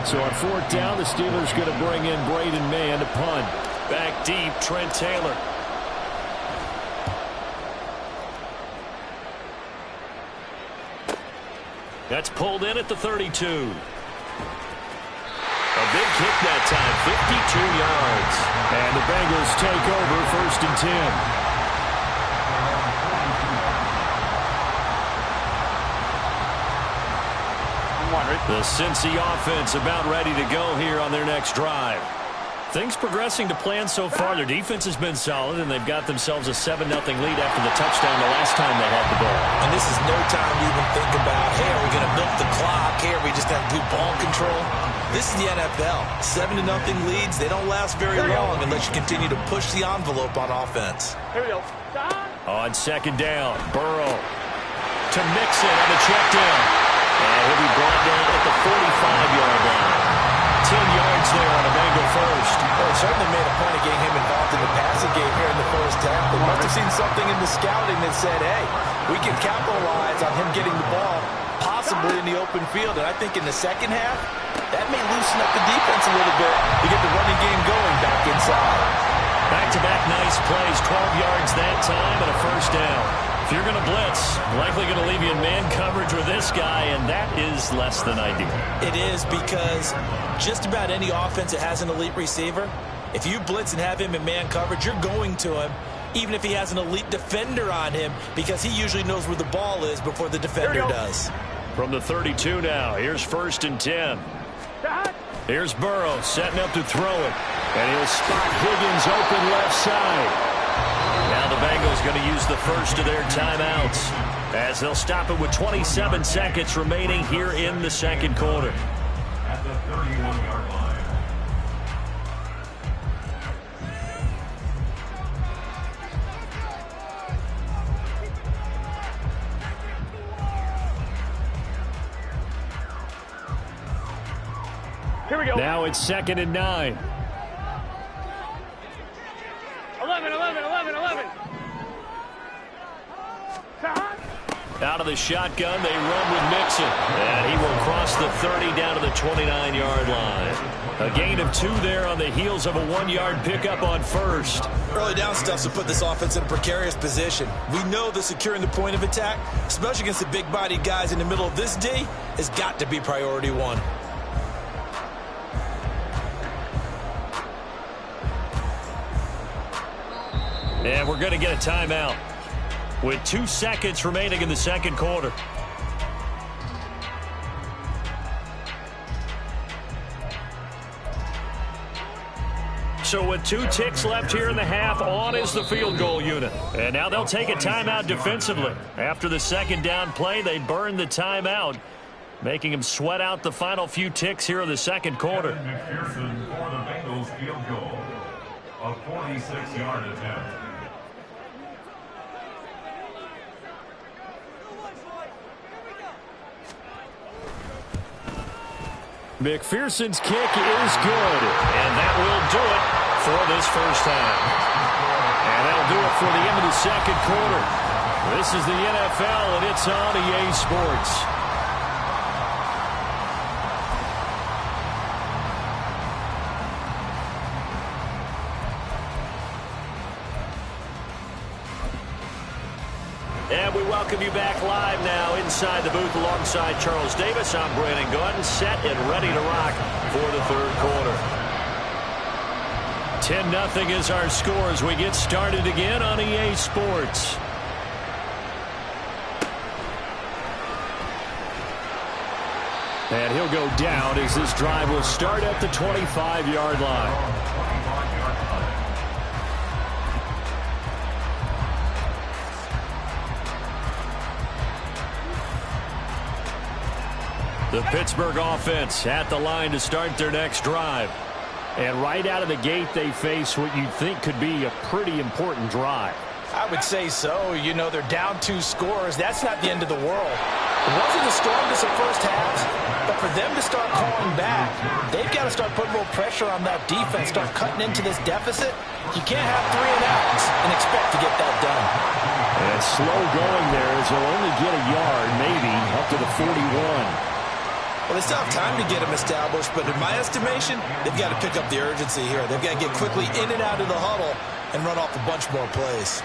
So on 4th down, the Steelers going to bring in Braden Mann to punt. Back deep, Trent Taylor. That's pulled in at the 32. A big kick that time, 52 yards. And the Bengals take over 1st and 10. The Cincy offense about ready to go here on their next drive. Things progressing to plan so far. Their defense has been solid, and they've got themselves a 7-0 lead after the touchdown the last time they had the ball. And this is no time to even think about, hey, are we going to milk the clock? Hey, are we just going to do ball control? This is the NFL. 7-0 leads, they don't last very long unless you continue to push the envelope on offense. Here we go. On second down, Burrow to Mixon on the check down. And he'll be brought down at the 45-yard line. 10 yards there on a Bengal first. Well, it certainly made a point of getting him involved in the passing game here in the first half. They must have seen something in the scouting that said, hey, we can capitalize on him getting the ball, possibly in the open field. And I think in the second half, that may loosen up the defense a little bit to get the running game going back inside. Back-to-back nice plays, 12 yards that time and a first down. If you're going to blitz, likely going to leave you in man coverage with this guy, and that is less than ideal. It is, because just about any offense that has an elite receiver, if you blitz and have him in man coverage, you're going to him, even if he has an elite defender on him, because he usually knows where the ball is before the defender does. From the 32 now, here's 1st and 10. Here's Burrow setting up to throw it. And he'll spot Higgins open left side. Now the Bengals going to use the first of their timeouts as they'll stop it with 27 seconds remaining here in the second quarter. At the 31-yard line. Here we go. Now it's 2nd and 9. 11. Out of the shotgun, they run with Mixon. And he will cross the 30 down to the 29-yard line. A gain of 2 there on the heels of a 1-yard pickup on first. Early down stuff to put this offense in a precarious position. We know that securing the point of attack, especially against the big-bodied guys in the middle of this D, has got to be priority 1. And we're going to get a timeout with 2 seconds remaining in the second quarter. So with 2 ticks left here in the half, on is the field goal unit. And now they'll take a timeout defensively. After the second down play, they burn the timeout, making them sweat out the final few ticks here in the second quarter. McPherson for the Bengals field goal. A 46-yard attempt. McPherson's kick is good, and that will do it for this first half. And that'll do it for the end of the second quarter. This is the NFL, and it's on EA Sports. And we welcome you back live now inside the booth alongside Charles Davis. I'm Brandon Gunn, set and ready to rock for the third quarter. 10-0 is our score as we get started again on EA Sports. And he'll go down as this drive will start at the 25-yard line. The Pittsburgh offense at the line to start their next drive. And right out of the gate, they face what you'd think could be a pretty important drive. I would say so. You know, they're down 2 scores. That's not the end of the world. It wasn't the strongest of first halves, but for them to start calling back, they've got to start putting a little pressure on that defense, start cutting into this deficit. You can't have 3 and outs and expect to get that done. And slow going there as they'll only get a yard, maybe, up to the 41. Well, they still have time to get them established, but in my estimation, they've got to pick up the urgency here. They've got to get quickly in and out of the huddle and run off a bunch more plays.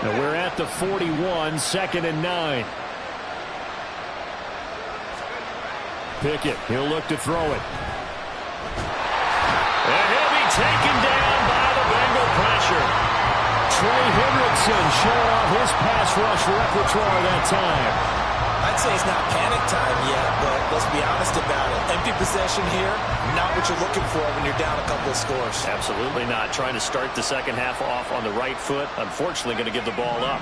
Now we're at the 41, 2nd and 9. Pickett, he'll look to throw it. And he'll be taken down by the Bengal pressure. Trey Hendrickson showing off his pass rush repertoire that time. I I'd say it's not panic time yet, but let's be honest about it. Empty possession here, not what you're looking for when you're down a couple of scores. Absolutely not. Trying to start the second half off on the right foot. Unfortunately, going to give the ball up.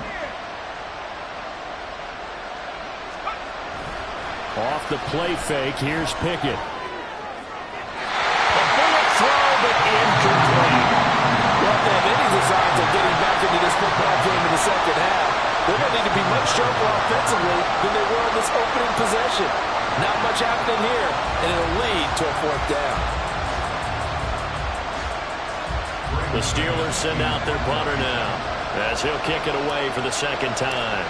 Off the play fake, here's Pickett. A bullet throw, but incomplete. Well, if they have any designs of getting back into this football game in the second half, they're going to need to be much sharper offensively than they were in this opening possession. Not much happening here, and it'll lead to a fourth down. The Steelers send out their punter now, as he'll kick it away for the second time.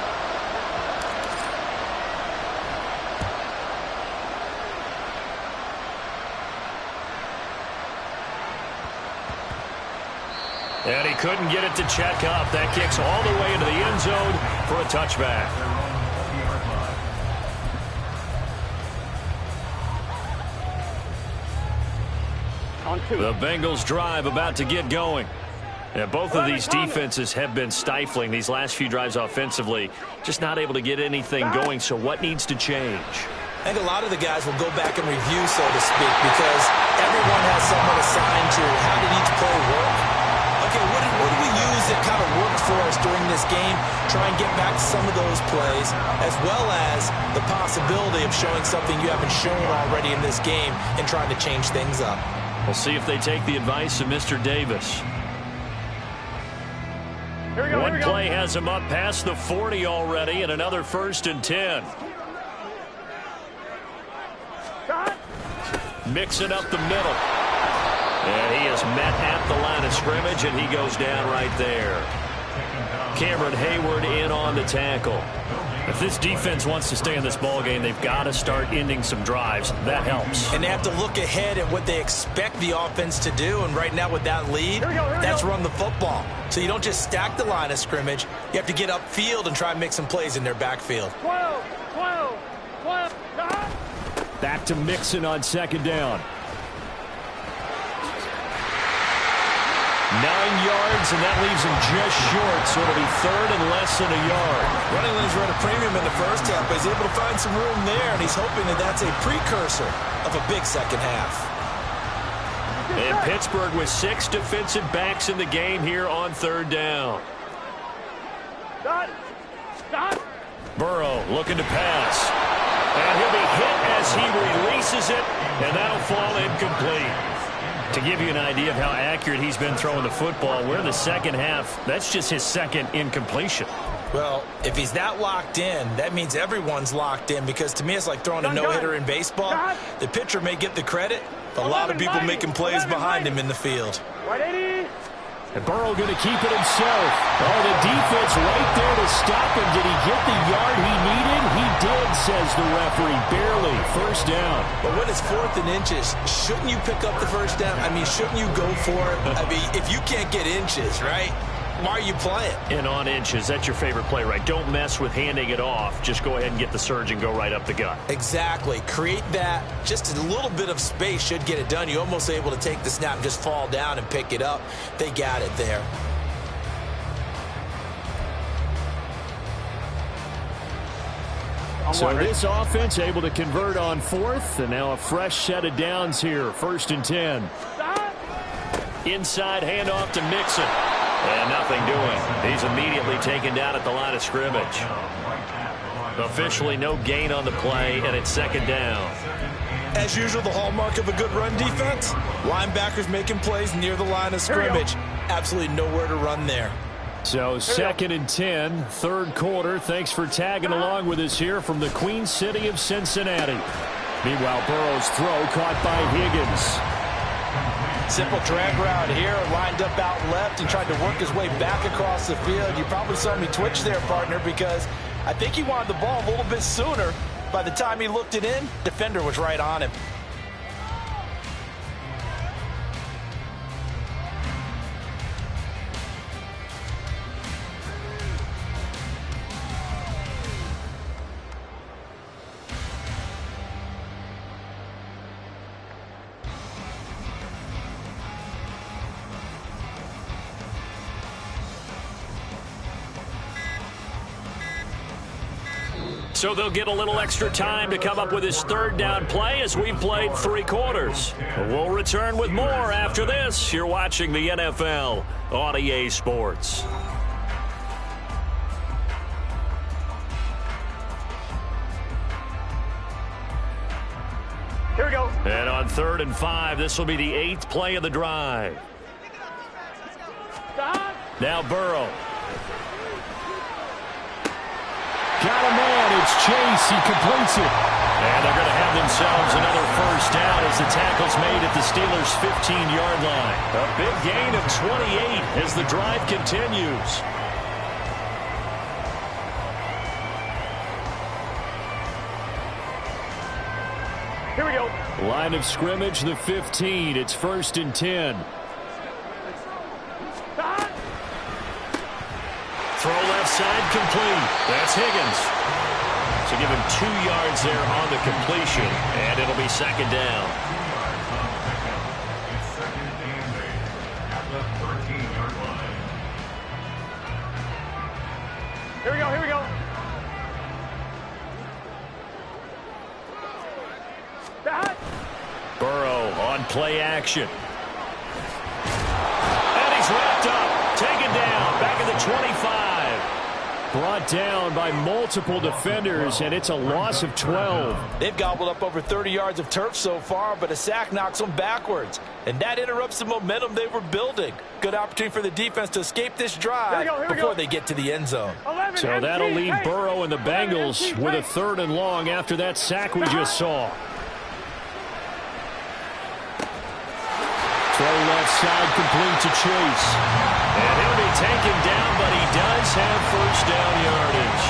And he couldn't get it to check up. That kicks all the way into the end zone for a touchback. The Bengals drive about to get going. And both of these defenses have been stifling these last few drives offensively. Just not able to get anything going, so what needs to change? I think a lot of the guys will go back and review, so to speak, because everyone has someone assigned to how did each play work. Okay, what do we use that kind of worked for us during this game? Try and get back to some of those plays, as well as the possibility of showing something you haven't shown already in this game and trying to change things up. We'll see if they take the advice of Mr. Davis. One play has him up past the 40 already, and another 1st and 10. Mixing up the middle. And he is met at the line of scrimmage, and he goes down right there. Cameron Hayward in on the tackle. If this defense wants to stay in this ballgame, they've got to start ending some drives. That helps. And they have to look ahead at what they expect the offense to do. And right now with that lead, that's run the football. So you don't just stack the line of scrimmage. You have to get upfield and try and make some plays in their backfield. 12. Back to Mixon on second down. 9 yards, and that leaves him just short, so it'll be 3rd and less than a yard. Running lanes were at a premium in the first half, but he's able to find some room there, and he's hoping that that's a precursor of a big second half. And Pittsburgh with 6 defensive backs in the game here on 3rd down. Burrow looking to pass. And he'll be hit as he releases it, and that'll fall incomplete. To give you an idea of how accurate he's been throwing the football, we're in the second half. That's just his second incompletion. Well, if he's that locked in, that means everyone's locked in, because to me it's like throwing a no-hitter in baseball. The pitcher may get the credit, but a lot of people making plays behind him in the field. And Burrow going to keep it himself. Oh, the defense right there to stop him. Did he get the yard he needed? He did, says the referee. Barely. 1st down. But when it's 4th and inches, shouldn't you pick up the 1st down? I mean, shouldn't you go for it? I mean, if you can't get inches, right? Why are you playing? And on inches, that's your favorite play, right? Don't mess with handing it off. Just go ahead and get the surge and go right up the gut. Exactly. Create that. Just a little bit of space should get it done. You're almost able to take the snap and just fall down and pick it up. They got it there. So this offense able to convert on 4th, and now a fresh set of downs here. 1st and 10. Inside handoff to Mixon. And nothing doing. He's immediately taken down at the line of scrimmage. Officially no gain on the play, and it's 2nd down. As usual, the hallmark of a good run defense, linebackers making plays near the line of scrimmage. Absolutely nowhere to run there. So 2nd and 10, 3rd quarter. Thanks for tagging along with us here from the Queen City of Cincinnati. Meanwhile, Burrow's throw caught by Higgins. Simple drag route here, lined up out left and tried to work his way back across the field. You probably saw me twitch there, partner, because I think he wanted the ball a little bit sooner. By the time he looked it in, defender was right on him. So they'll get a little extra time to come up with his third down play as we've played 3 quarters. We'll return with more after this. You're watching the NFL on EA Sports. Here we go. And on 3rd and 5, this will be the 8th play of the drive. Now Burrow. Got a man. It's Chase. He completes it. And they're going to have themselves another first down as the tackle's made at the Steelers' 15-yard line. A big gain of 28 as the drive continues. Here we go. Line of scrimmage, the 15. It's 1st and 10. Throw left side, complete. That's Higgins. So give him 2 yards there on the completion, and it'll be 2nd down. It's 2nd and 8 at the 13-yard line. Here we go. Here we go. Burrow on play action. And he's wrapped up. Taken down. Back at the 25. Brought down by multiple defenders, and it's a loss of 12. They've gobbled up over 30 yards of turf so far, but a sack knocks them backwards. And that interrupts the momentum they were building. Good opportunity for the defense to escape this drive before they get to the end zone. So that'll leave Burrow and the Bengals with a 3rd and long after that sack we just saw. Throw left side, complete to Chase. And he'll be taken down, but he does have first down yardage.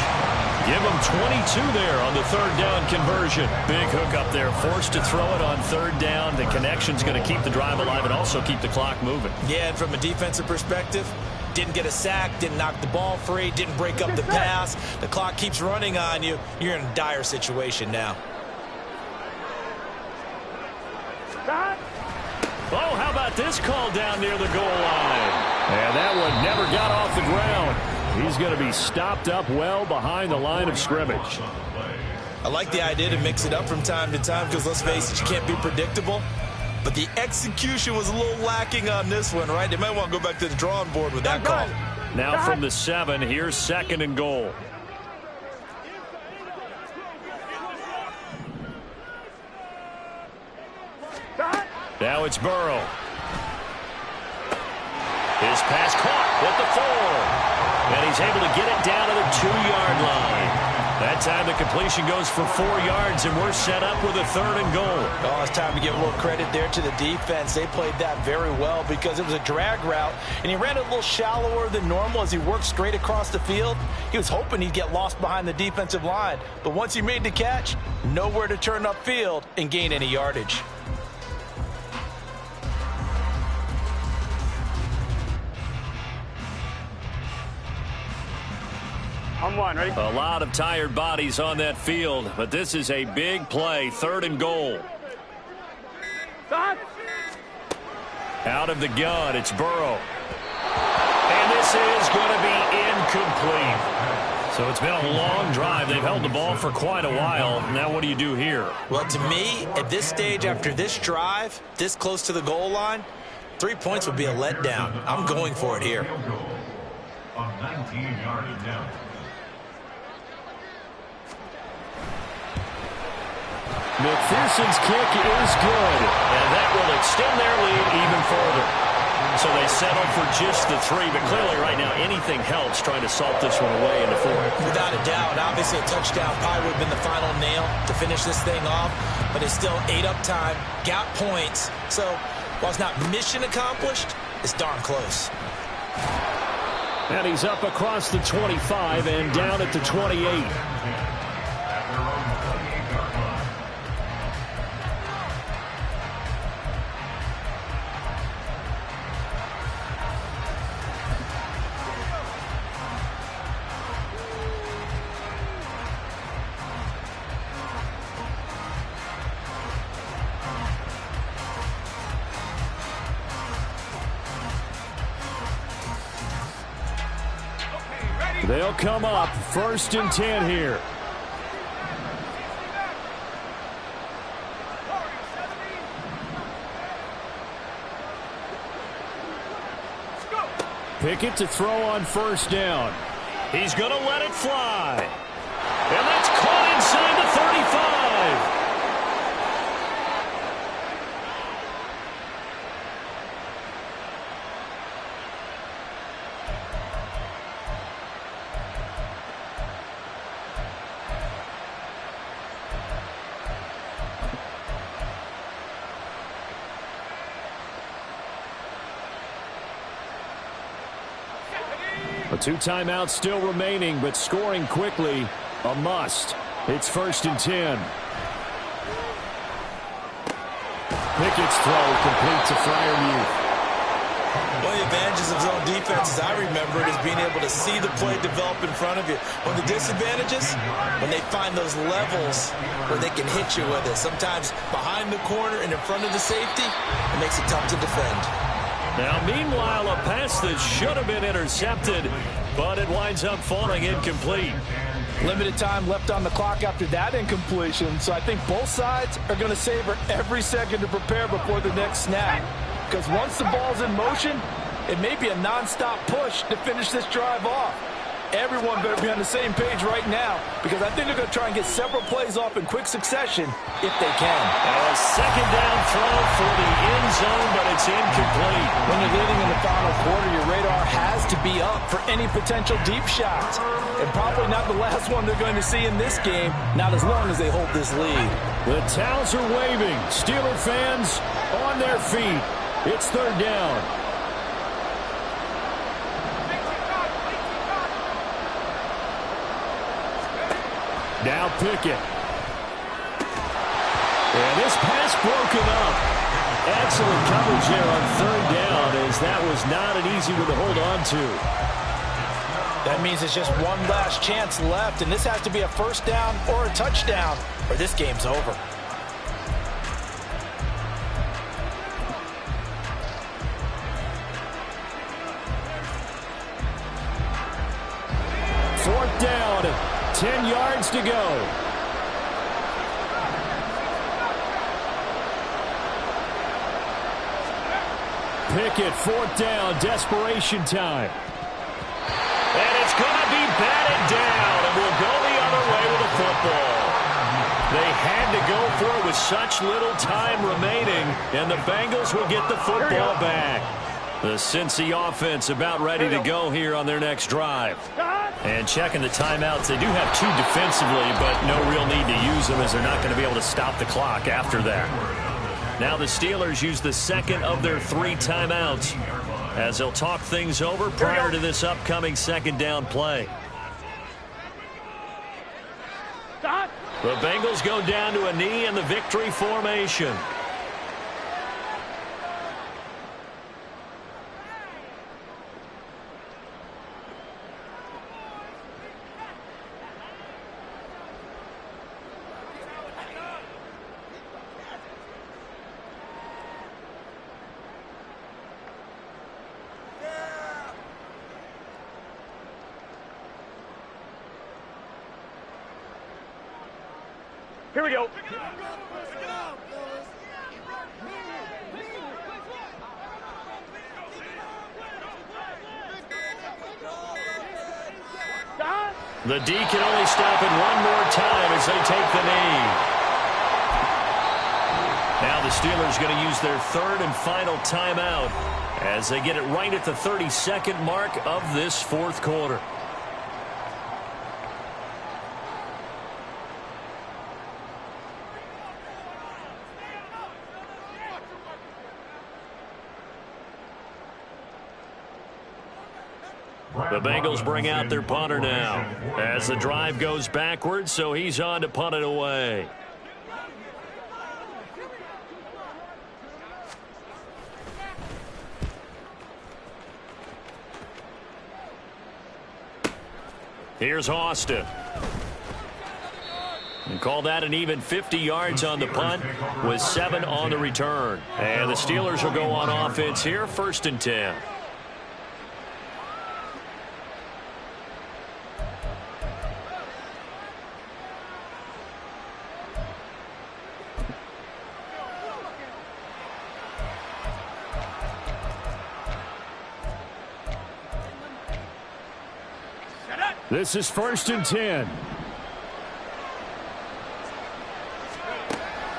Give him 22 there on the 3rd down conversion. Big hook up there, forced to throw it on 3rd down. The connection's going to keep the drive alive and also keep the clock moving. Yeah, and from a defensive perspective, didn't get a sack, didn't knock the ball free, didn't break up the pass. The clock keeps running on you. You're in a dire situation now. Oh, how about this call down near the goal line? And that one never got off the ground. He's going to be stopped up well behind the line of scrimmage. I like the idea to mix it up from time to time because, let's face it, you can't be predictable. But the execution was a little lacking on this one, right? They might want to go back to the drawing board with that call. Now from the 7, here's 2nd and goal. Now it's Burrow. His pass caught with the 4. And he's able to get it down to the 2-yard line. That time the completion goes for 4 yards, and we're set up with a 3rd and goal. Oh, it's time to give a little credit there to the defense. They played that very well because it was a drag route, and he ran it a little shallower than normal as he worked straight across the field. He was hoping he'd get lost behind the defensive line, but once he made the catch, nowhere to turn upfield and gain any yardage. On 1, ready? A lot of tired bodies on that field, but this is a big play, 3rd and goal. Out of the gun, it's Burrow. And this is going to be incomplete. So it's been a long drive. They've held the ball for quite a while. Now what do you do here? Well, to me, at this stage, after this drive, this close to the goal line, 3 points would be a letdown. I'm going for it here. A 19-yard attempt. McPherson's kick is good. And that will extend their lead even further. So they settle for just the 3, but clearly right now anything helps trying to salt this one away in the 4th. Without a doubt, obviously a touchdown probably would have been the final nail to finish this thing off, but it's still 8 up time, got points. So while it's not mission accomplished, it's darn close. And he's up across the 25 and down at the 28. They'll come up 1st and 10 here. Pickett to throw on first down. He's going to let it fly. And that's caught inside the 35. A 2 timeouts still remaining, but scoring quickly, a must. It's 1st and 10. Pickett's throw complete to Freiermuth. One of the advantages of zone defense, as I remember it, is being able to see the play develop in front of you. One of the disadvantages, when they find those levels where they can hit you with it. Sometimes behind the corner and in front of the safety, it makes it tough to defend. Now, meanwhile, a pass that should have been intercepted, but it winds up falling incomplete. Limited time left on the clock after that incompletion, so I think both sides are going to savor every second to prepare before the next snap. Because once the ball's in motion, it may be a nonstop push to finish this drive off. Everyone better be on the same page right now, because I think they're going to try and get several plays off in quick succession if they can. A second down throw for the end zone, but it's incomplete. When you're leading in the final quarter, your radar has to be up for any potential deep shots. And probably not the last one they're going to see in this game, not as long as they hold this lead. The towels are waving. Steeler fans on their feet. It's 3rd down. Now Pickett. And this pass broken up. Excellent coverage there on 3rd down, as that was not an easy one to hold on to. That means it's just one last chance left, and this has to be a 1st down or a touchdown, or this game's over. Fourth down, 10 yards to go. Pickett, 4th down, desperation time. And it's going to be batted down, and we'll go the other way with the football. They had to go for it with such little time remaining, and the Bengals will get the football back. The Cincy offense about ready to go here on their next drive. And checking the timeouts, they do have 2 defensively, but no real need to use them as they're not going to be able to stop the clock after that. Now the Steelers use the 2nd of their 3 timeouts as they'll talk things over prior to this upcoming 2nd down play. The Bengals go down to a knee in the victory formation. Here we go. The D can only stop it one more time as they take the knee. Now the Steelers going to use their 3rd and final timeout as they get it right at the 32nd mark of this 4th quarter. The Bengals bring out their punter now as the drive goes backwards, so he's on to punt it away. Here's Austin. And call that an even 50 yards on the punt with 7 on the return. And the Steelers will go on offense here, 1st and 10. This is 1st and 10.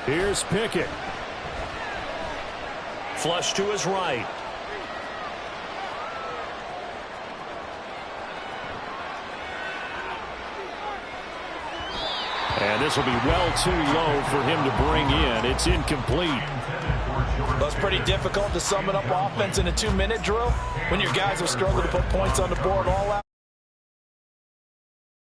Here's Pickett. Flush to his right. And this will be well too low for him to bring in. It's incomplete. Well, it's pretty difficult to sum it up offense in a 2-minute drill when your guys have struggled to put points on the board all out.